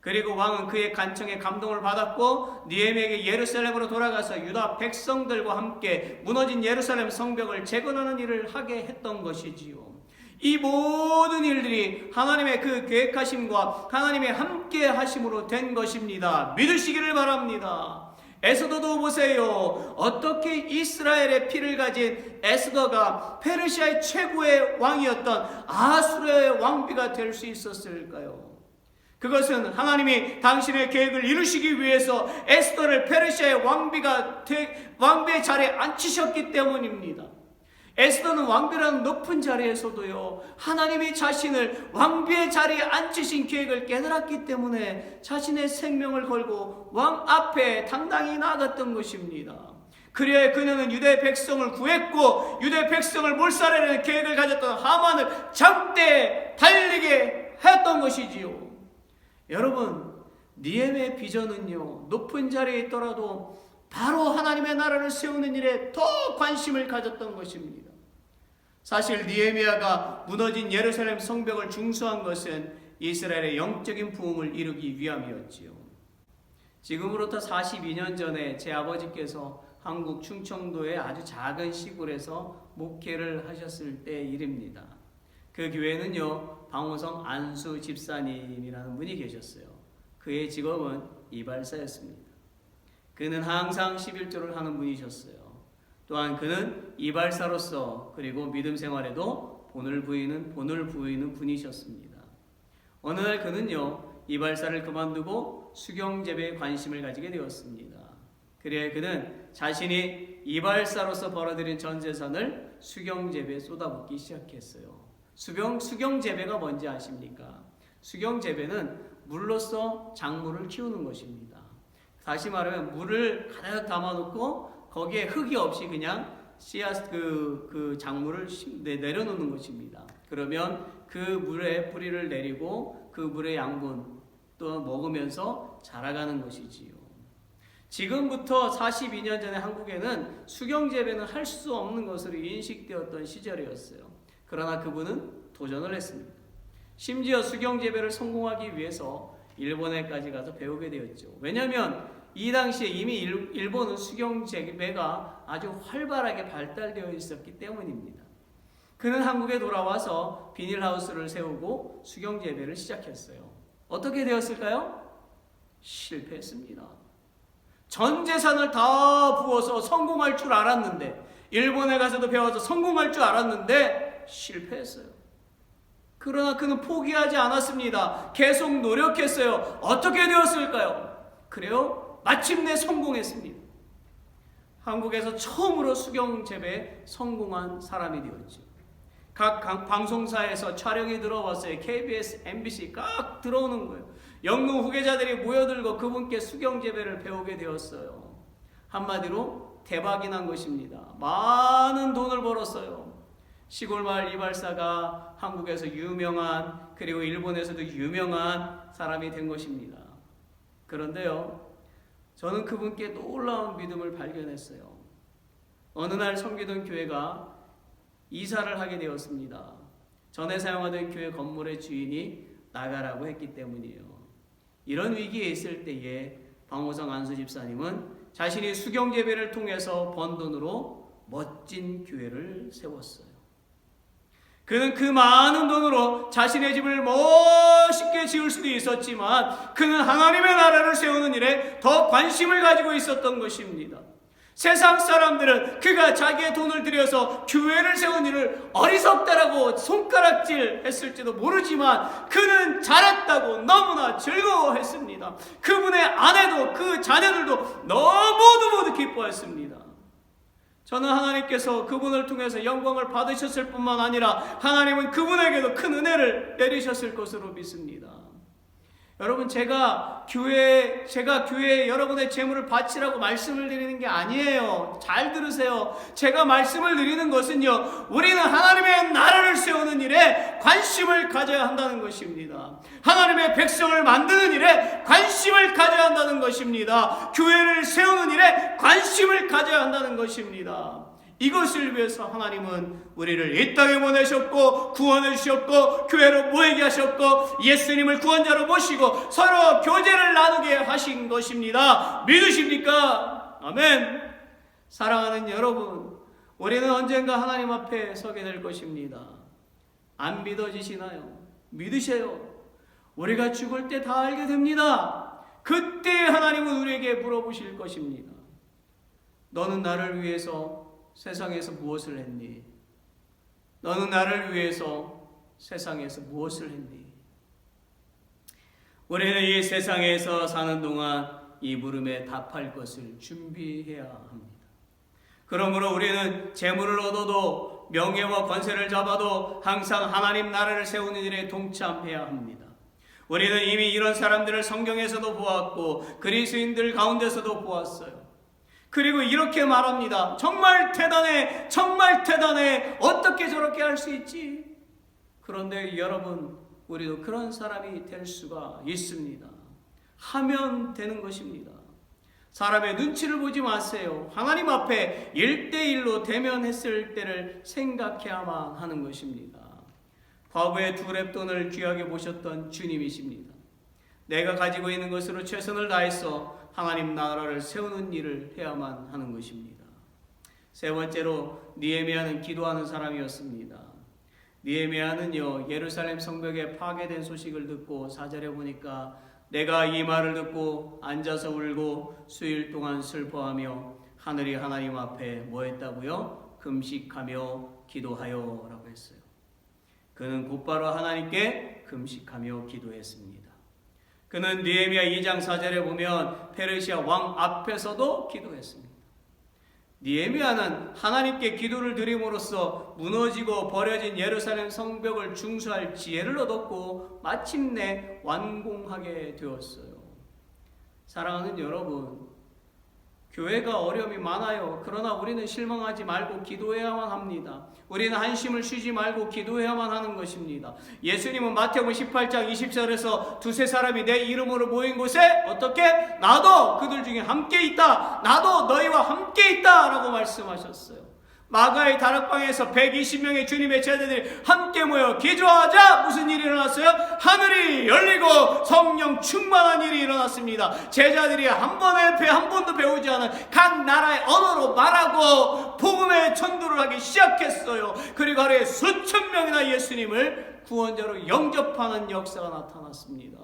그리고 왕은 그의 간청에 감동을 받았고 느헤미야에게 예루살렘으로 돌아가서 유다 백성들과 함께 무너진 예루살렘 성벽을 재건하는 일을 하게 했던 것이지요. 이 모든 일들이 하나님의 그 계획하심과 하나님의 함께 하심으로 된 것입니다. 믿으시기를 바랍니다. 에스더도 보세요. 어떻게 이스라엘의 피를 가진 에스더가 페르시아의 최고의 왕이었던 아수르의 왕비가 될 수 있었을까요? 그것은 하나님이 당신의 계획을 이루시기 위해서 에스더를 페르시아의 왕비의 자리에 앉히셨기 때문입니다. 에스더는 왕비라는 높은 자리에서도요, 하나님이 자신을 왕비의 자리에 앉히신 계획을 깨달았기 때문에 자신의 생명을 걸고 왕 앞에 당당히 나아갔던 것입니다. 그래야 그녀는 유대 백성을 구했고 유대 백성을 몰살하려는 계획을 가졌던 하만을 장대에 달리게 했던 것이지요. 여러분, 느헤미야의 비전은요, 높은 자리에 있더라도 바로 하나님의 나라를 세우는 일에 더 관심을 가졌던 것입니다. 사실 느헤미야가 무너진 예루살렘 성벽을 중수한 것은 이스라엘의 영적인 부흥을 이루기 위함이었지요. 지금으로부터 42년 전에 제 아버지께서 한국 충청도의 아주 작은 시골에서 목회를 하셨을 때 일입니다. 그 교회는요, 방호성 안수 집사님이라는 분이 계셨어요. 그의 직업은 이발사였습니다. 그는 항상 11조를 하는 분이셨어요. 또한 그는 이발사로서 그리고 믿음 생활에도 본을 부이는 분이셨습니다. 어느 날 그는요, 이발사를 그만두고 수경재배에 관심을 가지게 되었습니다. 그래 그는 자신이 이발사로서 벌어들인 전 재산을 수경재배에 쏟아붓기 시작했어요. 수경재배가 뭔지 아십니까? 수경재배는 물로써 작물을 키우는 것입니다. 다시 말하면 물을 가득 담아놓고 거기에 흙이 없이 그냥 씨앗 그 작물을 내려놓는 것입니다. 그러면 그 물에 뿌리를 내리고 그 물의 양분 또 먹으면서 자라가는 것이지요. 지금부터 42년 전에 한국에는 수경재배는 할 수 없는 것으로 인식되었던 시절이었어요. 그러나 그분은 도전을 했습니다. 심지어 수경재배를 성공하기 위해서 일본에까지 가서 배우게 되었죠. 왜냐하면 이 당시에 이미 일본은 수경재배가 아주 활발하게 발달되어 있었기 때문입니다. 그는 한국에 돌아와서 비닐하우스를 세우고 수경재배를 시작했어요. 어떻게 되었을까요? 실패했습니다. 전 재산을 다 부어서 성공할 줄 알았는데, 일본에 가서도 배워서 성공할 줄 알았는데 실패했어요. 그러나 그는 포기하지 않았습니다. 계속 노력했어요. 어떻게 되었을까요? 그래요? 마침내 성공했습니다. 한국에서 처음으로 수경재배에 성공한 사람이 되었죠. 각 방송사에서 촬영이 들어왔어요. KBS, MBC 깍 들어오는 거예요. 영농 후계자들이 모여들고 그분께 수경재배를 배우게 되었어요. 한마디로 대박이 난 것입니다. 많은 돈을 벌었어요. 시골마을 이발사가 한국에서 유명한, 그리고 일본에서도 유명한 사람이 된 것입니다. 그런데요, 저는 그분께 놀라운 믿음을 발견했어요. 어느 날 섬기던 교회가 이사를 하게 되었습니다. 전에 사용하던 교회 건물의 주인이 나가라고 했기 때문이에요. 이런 위기에 있을 때에 방호성 안수 집사님은 자신이 수경재배를 통해서 번 돈으로 멋진 교회를 세웠어요. 그는 그 많은 돈으로 자신의 집을 멋있게 지을 수도 있었지만 그는 하나님의 나라를 세우는 일에 더 관심을 가지고 있었던 것입니다. 세상 사람들은 그가 자기의 돈을 들여서 교회를 세운 일을 어리석다라고 손가락질 했을지도 모르지만 그는 잘했다고 너무나 즐거워했습니다. 그분의 아내도 그 자녀들도 모두 기뻐했습니다. 저는 하나님께서 그분을 통해서 영광을 받으셨을 뿐만 아니라 하나님은 그분에게도 큰 은혜를 내리셨을 것으로 믿습니다. 여러분, 제가 교회에 여러분의 재물을 바치라고 말씀을 드리는 게 아니에요. 잘 들으세요. 제가 말씀을 드리는 것은요, 우리는 하나님의 나라를 세우는 일에 관심을 가져야 한다는 것입니다. 하나님의 백성을 만드는 일에 관심을 가져야 한다는 것입니다. 교회를 세우는 일에 관심을 가져야 한다는 것입니다. 이것을 위해서 하나님은 우리를 이 땅에 보내셨고 구원해 주셨고 교회로 모이게 하셨고 예수님을 구원자로 모시고 서로 교제를 나누게 하신 것입니다. 믿으십니까? 아멘. 사랑하는 여러분, 우리는 언젠가 하나님 앞에 서게 될 것입니다. 안 믿어지시나요? 믿으세요. 우리가 죽을 때 다 알게 됩니다. 그때 하나님은 우리에게 물어보실 것입니다. 너는 나를 위해서 세상에서 무엇을 했니? 너는 나를 위해서 세상에서 무엇을 했니? 우리는 이 세상에서 사는 동안 이 물음에 답할 것을 준비해야 합니다. 그러므로 우리는 재물을 얻어도 명예와 권세를 잡아도 항상 하나님 나라를 세우는 일에 동참해야 합니다. 우리는 이미 이런 사람들을 성경에서도 보았고 그리스도인들 가운데서도 보았어요. 그리고 이렇게 말합니다. 정말 대단해, 정말 대단해. 어떻게 저렇게 할 수 있지? 그런데 여러분, 우리도 그런 사람이 될 수가 있습니다. 하면 되는 것입니다. 사람의 눈치를 보지 마세요. 하나님 앞에 1대1로 대면했을 때를 생각해야만 하는 것입니다. 과부의 2렙돈을 귀하게 보셨던 주님이십니다. 내가 가지고 있는 것으로 최선을 다해서 하나님 나라를 세우는 일을 해야만 하는 것입니다. 세 번째로 느헤미야는 기도하는 사람이었습니다. 느헤미야는요, 예루살렘 성벽에 파괴된 소식을 듣고 4절에 보니까 내가 이 말을 듣고 앉아서 울고 수일 동안 슬퍼하며 하늘이 하나님 앞에 뭐 했다고요? 금식하며 기도하여 라고 했어요. 그는 곧바로 하나님께 금식하며 기도했습니다. 그는 느헤미야 2장 4절에 보면 페르시아 왕 앞에서도 기도했습니다. 느헤미야는 하나님께 기도를 드림으로써 무너지고 버려진 예루살렘 성벽을 중수할 지혜를 얻었고 마침내 완공하게 되었어요. 사랑하는 여러분, 교회가 어려움이 많아요. 그러나 우리는 실망하지 말고 기도해야만 합니다. 우리는 한심을 쉬지 말고 기도해야만 하는 것입니다. 예수님은 마태복음 18장 20절에서 두세 사람이 내 이름으로 모인 곳에 어떻게? 나도 그들 중에 함께 있다. 나도 너희와 함께 있다. 라고 말씀하셨어요. 마가의 다락방에서 120명의 주님의 제자들이 함께 모여 기도하자 무슨 일이 일어났어요? 하늘이 열리고 성령 충만한 일이 일어났습니다. 제자들이 한 번도 배우지 않은 각 나라의 언어로 말하고 복음의 전도를 하기 시작했어요. 그리고 하루에 수천 명이나 예수님을 구원자로 영접하는 역사가 나타났습니다.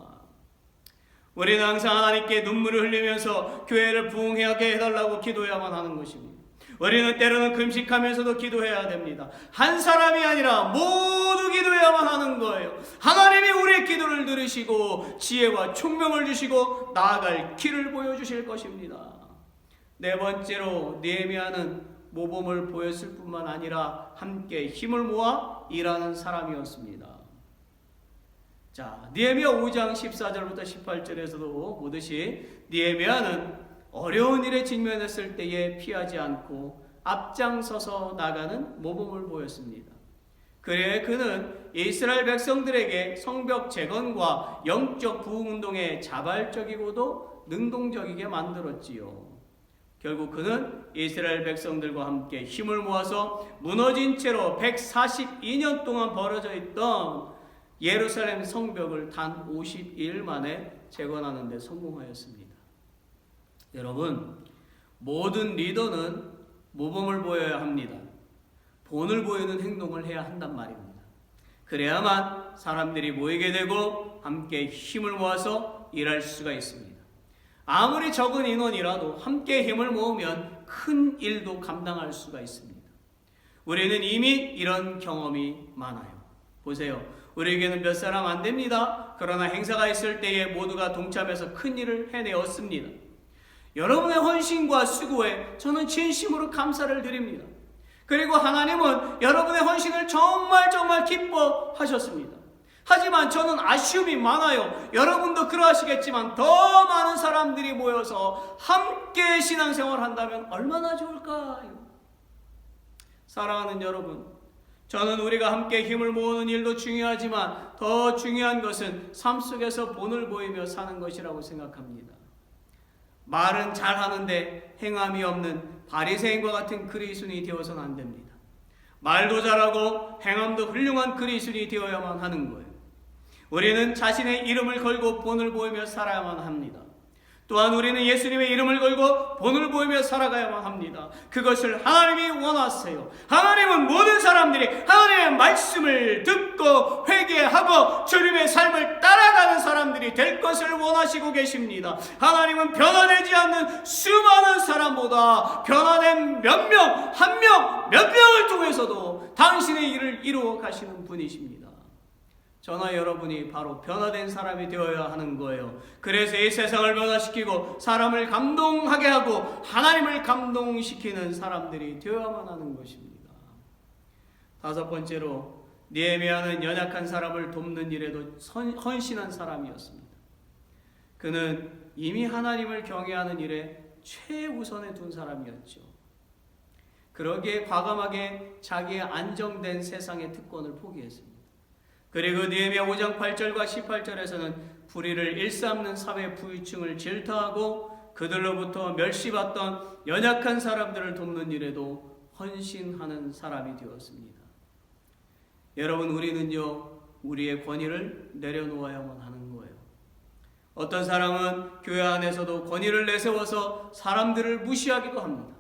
우리는 항상 하나님께 눈물을 흘리면서 교회를 부흥하게 해달라고 기도해야만 하는 것입니다. 우리는 때로는 금식하면서도 기도해야 됩니다. 한 사람이 아니라 모두 기도해야만 하는 거예요. 하나님이 우리의 기도를 들으시고 지혜와 총명을 주시고 나아갈 길을 보여주실 것입니다. 네 번째로 느헤미야는 모범을 보였을 뿐만 아니라 함께 힘을 모아 일하는 사람이었습니다. 자, 느헤미야 5장 14절부터 18절에서도 보듯이 느헤미야는 어려운 일에 직면했을 때에 피하지 않고 앞장서서 나가는 모범을 보였습니다. 그래 그는 이스라엘 백성들에게 성벽 재건과 영적 부흥운동에 자발적이고도 능동적이게 만들었지요. 결국 그는 이스라엘 백성들과 함께 힘을 모아서 무너진 채로 142년 동안 벌어져 있던 예루살렘 성벽을 단 52일 만에 재건하는 데 성공하였습니다. 여러분, 모든 리더는 모범을 보여야 합니다. 본을 보이는 행동을 해야 한단 말입니다. 그래야만 사람들이 모이게 되고 함께 힘을 모아서 일할 수가 있습니다. 아무리 적은 인원이라도 함께 힘을 모으면 큰 일도 감당할 수가 있습니다. 우리는 이미 이런 경험이 많아요. 보세요. 우리에게는 몇 사람 안 됩니다. 그러나 행사가 있을 때에 모두가 동참해서 큰 일을 해내었습니다. 여러분의 헌신과 수고에 저는 진심으로 감사를 드립니다. 그리고 하나님은 여러분의 헌신을 정말 기뻐하셨습니다. 하지만 저는 아쉬움이 많아요. 여러분도 그러하시겠지만 더 많은 사람들이 모여서 함께 신앙생활을 한다면 얼마나 좋을까요? 사랑하는 여러분, 저는 우리가 함께 힘을 모으는 일도 중요하지만 더 중요한 것은 삶 속에서 본을 보이며 사는 것이라고 생각합니다. 말은 잘하는데 행함이 없는 바리새인과 같은 그리스도인이 되어서는 안 됩니다. 말도 잘하고 행함도 훌륭한 그리스도인이 되어야만 하는 거예요. 우리는 자신의 이름을 걸고 본을 보이며 살아야만 합니다. 또한 우리는 예수님의 이름을 걸고 본을 보이며 살아가야만 합니다. 그것을 하나님이 원하세요. 하나님은 모든 사람들이 하나님의 말씀을 듣고 회개하고 주님의 삶을 따라가는 사람들이 될 것을 원하시고 계십니다. 하나님은 변화되지 않는 수많은 사람보다 변화된 몇 명을 통해서도 당신의 일을 이루어 가시는 분이십니다. 저나 여러분이 바로 변화된 사람이 되어야 하는 거예요. 그래서 이 세상을 변화시키고 사람을 감동하게 하고 하나님을 감동시키는 사람들이 되어야만 하는 것입니다. 다섯 번째로 느헤미야는 연약한 사람을 돕는 일에도 헌신한 사람이었습니다. 그는 이미 하나님을 경외하는 일에 최우선에 둔 사람이었죠. 그러기에 과감하게 자기의 안정된 세상의 특권을 포기했습니다. 그리고 느헤미야 5장 8절과 18절에서는 불의를 일삼는 사회 부유층을 질타하고 그들로부터 멸시받던 연약한 사람들을 돕는 일에도 헌신하는 사람이 되었습니다. 여러분, 우리는요, 우리의 권위를 내려놓아야만 하는 거예요. 어떤 사람은 교회 안에서도 권위를 내세워서 사람들을 무시하기도 합니다.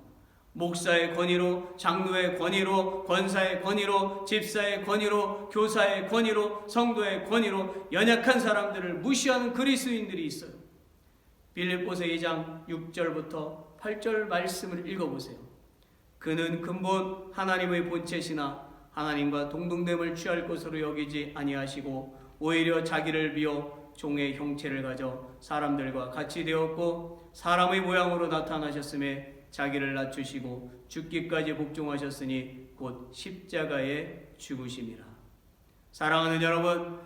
목사의 권위로, 장로의 권위로, 권사의 권위로, 집사의 권위로, 교사의 권위로, 성도의 권위로 연약한 사람들을 무시하는 그리스도인들이 있어요. 빌립보서 2장 6절부터 8절 말씀을 읽어보세요. 그는 근본 하나님의 본체시나 하나님과 동등됨을 취할 것으로 여기지 아니하시고 오히려 자기를 비워 종의 형체를 가져 사람들과 같이 되었고 사람의 모양으로 나타나셨음에 자기를 낮추시고 죽기까지 복종하셨으니 곧 십자가에 죽으심이라. 사랑하는 여러분,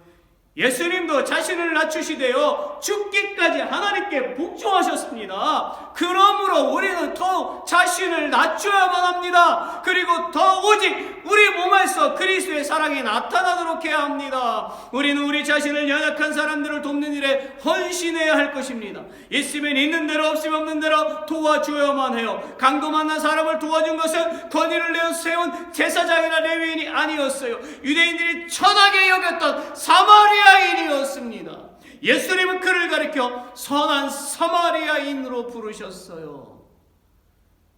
예수님도 자신을 낮추시되어 죽기까지 하나님께 복종하셨습니다. 그러므로 우리는 더욱 자신을 낮춰야만 합니다. 그리고 더 오직 우리 몸에서 그리스도의 사랑이 나타나도록 해야 합니다. 우리는 우리 자신을 연약한 사람들을 돕는 일에 헌신해야 할 것입니다. 있으면 있는 대로 없으면 없는 대로 도와줘야만 해요. 강도 만난 사람을 도와준 것은 권위를 내어 세운 제사장이나 레위인이 아니었어요. 유대인들이 천하게 여겼던 사마리아인이었습니다. 예수님은 그를 가리켜 선한 사마리아인으로 부르셨어요.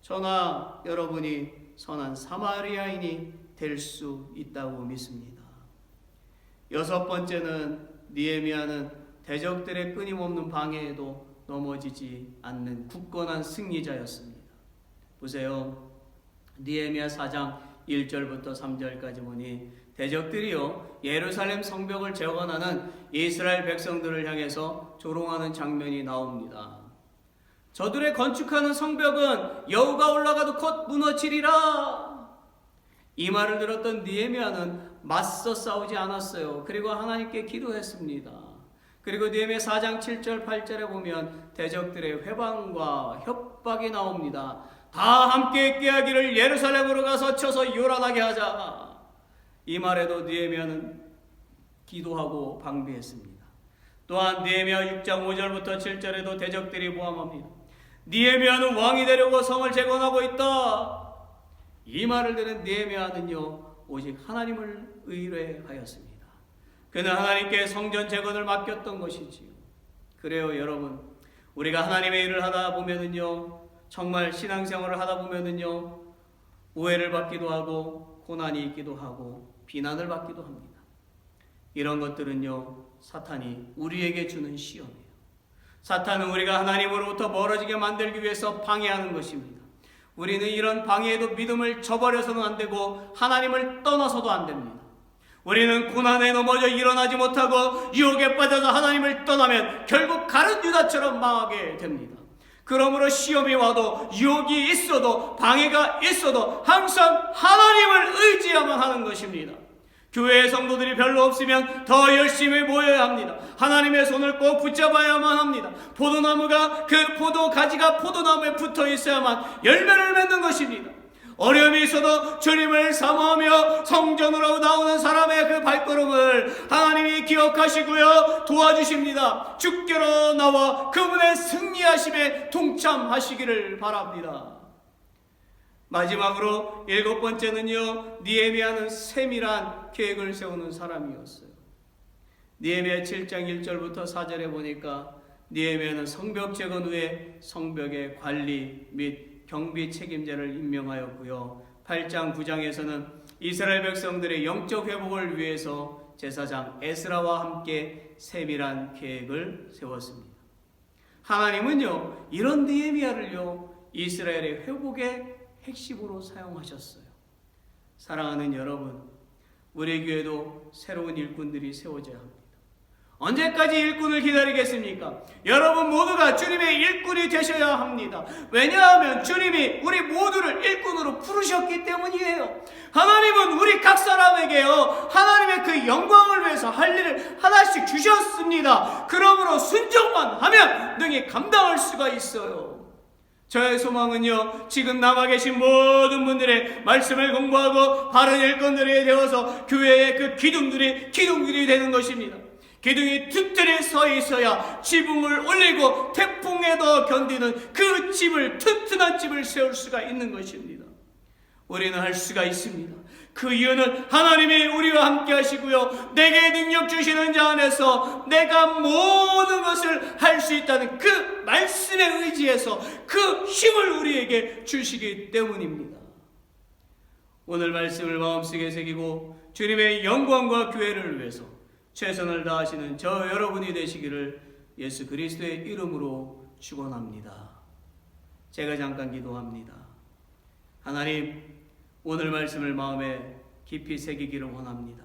저나 여러분이 선한 사마리아인이 될 수 있다고 믿습니다. 여섯 번째는 느헤미야는 대적들의 끊임없는 방해에도 넘어지지 않는 굳건한 승리자였습니다. 보세요. 느헤미야 4장 1절부터 3절까지 보니 대적들이요 예루살렘 성벽을 재건하는 이스라엘 백성들을 향해서 조롱하는 장면이 나옵니다. 저들의 건축하는 성벽은 여호가 올라가도 곧 무너지리라. 이 말을 들었던 느헤미야는 맞서 싸우지 않았어요. 그리고 하나님께 기도했습니다. 그리고 느헤미야 4장 7절 8절에 보면 대적들의 회방과 협박이 나옵니다. 다 함께 깨하기를 예루살렘으로 가서 쳐서 요란하게 하자. 이 말에도 느헤미야는 기도하고 방비했습니다. 또한 느헤미야 6장 5절부터 7절에도 대적들이 모함합니다. 느헤미야는 왕이 되려고 성을 재건하고 있다. 이 말을 들은 느헤미야는요 오직 하나님을 의뢰하였습니다. 그는 하나님께 성전 재건을 맡겼던 것이지요. 그래요 여러분, 우리가 하나님의 일을 하다 보면은요 정말 신앙생활을 하다 보면은요 오해를 받기도 하고 고난이 있기도 하고 비난을 받기도 합니다. 이런 것들은요 사탄이 우리에게 주는 시험이에요. 사탄은 우리가 하나님으로부터 멀어지게 만들기 위해서 방해하는 것입니다. 우리는 이런 방해에도 믿음을 저버려서는 안 되고 하나님을 떠나서도 안 됩니다. 우리는 고난에 넘어져 일어나지 못하고 유혹에 빠져서 하나님을 떠나면 결국 가룟 유다처럼 망하게 됩니다. 그러므로 시험이 와도 유혹이 있어도 방해가 있어도 항상 하나님을 의지해야만 하는 것입니다. 교회의 성도들이 별로 없으면 더 열심히 모여야 합니다. 하나님의 손을 꼭 붙잡아야만 합니다. 포도나무가 그 포도 가지가 포도나무에 붙어 있어야만 열매를 맺는 것입니다. 어려움이 있어도 주님을 사모하며 성전으로 나오는 사람의 그 발걸음을 하나님이 기억하시고요 도와주십니다. 주께로 나와 그분의 승리하심에 동참하시기를 바랍니다. 마지막으로 7번째는요 느헤미야는 세밀한 계획을 세우는 사람이었어요. 느헤미야 7장 1절부터 4절에 보니까 느헤미야는 성벽 재건 후에 성벽의 관리 및 경비 책임자를 임명하였고요. 8장 9장에서는 이스라엘 백성들의 영적 회복을 위해서 제사장 에스라와 함께 세밀한 계획을 세웠습니다. 하나님은요 이런 느헤미야를요 이스라엘의 회복의 핵심으로 사용하셨어요. 사랑하는 여러분, 우리 교회도 새로운 일꾼들이 세워져야 합니다. 언제까지 일꾼을 기다리겠습니까? 여러분 모두가 주님의 일꾼이 되셔야 합니다. 왜냐하면 주님이 우리 모두를 일꾼으로 부르셨기 때문이에요. 하나님은 우리 각 사람에게요 하나님의 그 영광을 위해서 할 일을 하나씩 주셨습니다. 그러므로 순종만 하면 능히 감당할 수가 있어요. 저의 소망은요 지금 남아 계신 모든 분들의 말씀을 공부하고 바른 일꾼들이 되어서 교회의 그 기둥들이 되는 것입니다. 기둥이 튼튼히 서 있어야 지붕을 올리고 태풍에도 견디는 그 집을, 튼튼한 집을 세울 수가 있는 것입니다. 우리는 할 수가 있습니다. 그 이유는 하나님이 우리와 함께 하시고요 내게 능력 주시는 자 안에서 내가 모든 것을 할 수 있다는 그 말씀에 의지해서 그 힘을 우리에게 주시기 때문입니다. 오늘 말씀을 마음속에 새기고 주님의 영광과 교회를 위해서 최선을 다하시는 저 여러분이 되시기를 예수 그리스도의 이름으로 축원합니다. 제가 잠깐 기도합니다. 하나님, 오늘 말씀을 마음에 깊이 새기기를 원합니다.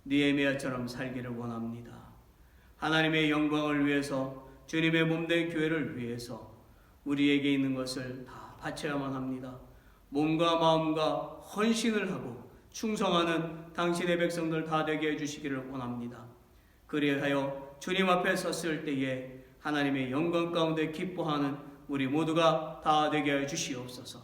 느헤미야처럼 살기를 원합니다. 하나님의 영광을 위해서 주님의 몸된 교회를 위해서 우리에게 있는 것을 다 바쳐야만 합니다. 몸과 마음과 헌신을 하고 충성하는 당신의 백성들 다 되게 해주시기를 원합니다. 그리하여 주님 앞에 섰을 때에 하나님의 영광 가운데 기뻐하는 우리 모두가 다 되게 해주시옵소서.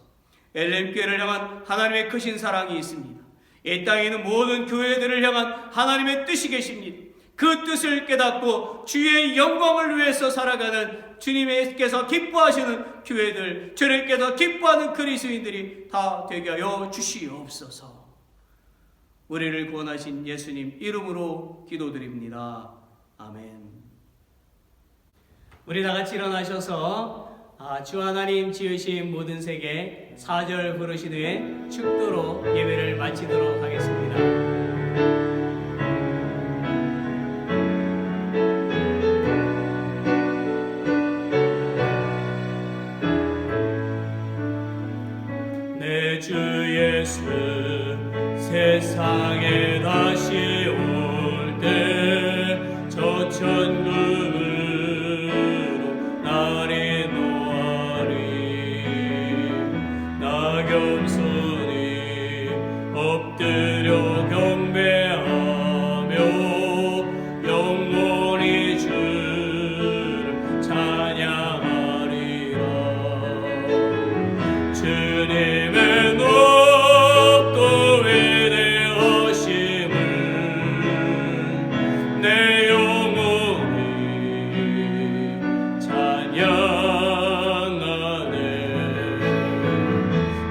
엘렘교회를 향한 하나님의 크신 사랑이 있습니다. 이 땅에 있는 모든 교회들을 향한 하나님의 뜻이 계십니다. 그 뜻을 깨닫고 주의 영광을 위해서 살아가는 주님께서 기뻐하시는 교회들, 주님께서 기뻐하는 그리스도인들이 다 되게 하여 주시옵소서. 우리를 구원하신 예수님 이름으로 기도드립니다. 아멘. 우리 다 같이 일어나셔서 주 하나님 지으신 모든 세계 4절 부르신 후에 축도로 예배를 마치도록 하겠습니다. 내 주 예수 세상에 다시 올 때 저 천국으로 나를 놓아리. 나 겸손히 엎드려 경배하며 영원히 주를 찬양하리라. 주님의 높고 위대하심을 내 영혼이 찬양하네.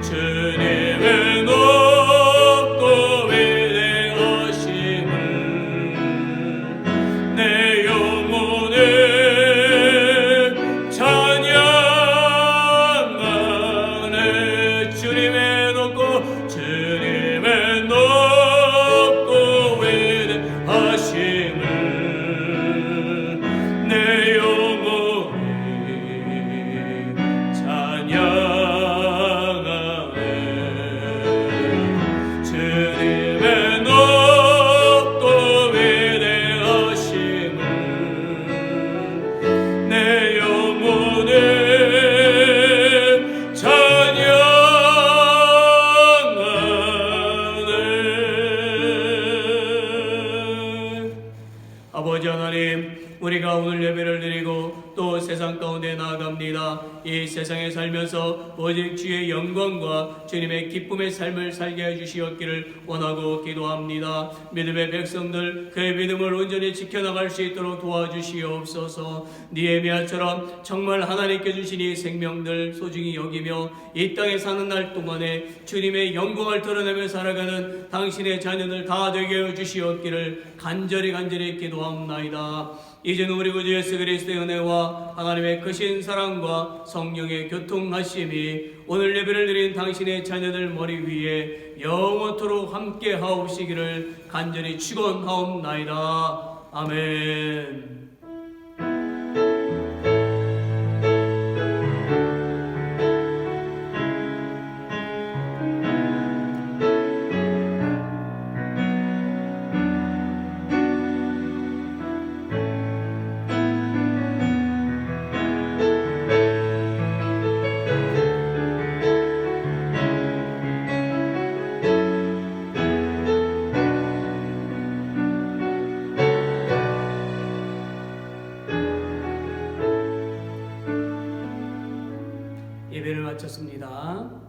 주님의 높고 위대하심을 내 영혼이 찬양하네. 주님의 높고 위대하심을 내 영혼이 찬양하네. 주님의 높고 위대하심을 내 영혼이 찬양하네. 아버지 하나님, 우리가 오늘 예배를 드리고 또 세상 가운데 나아갑니다. 이 세상에 살면서 오직 주의 영광과 주님의 기쁨의 삶을 살게 해주시었기를 원하고 기도합니다. 믿음의 백성들 그의 믿음을 온전히 지켜나갈 수 있도록 도와주시옵소서. 니에미아처럼 정말 하나님께 주신 이 생명들 소중히 여기며 이 땅에 사는 날 동안에 주님의 영광을 드러내며 살아가는 당신의 자녀들 다 되게 해주시었기를 간절히 기도합나이다. 이제는 우리 구주 예수 그리스도의 은혜와 하나님의 크신 사랑과 성령의 교통하심이 오늘 예배를 드린 당신의 자녀들 머리 위에 영원토록 함께 하옵시기를 간절히 축원하옵나이다. 아멘. 예배를 마쳤습니다.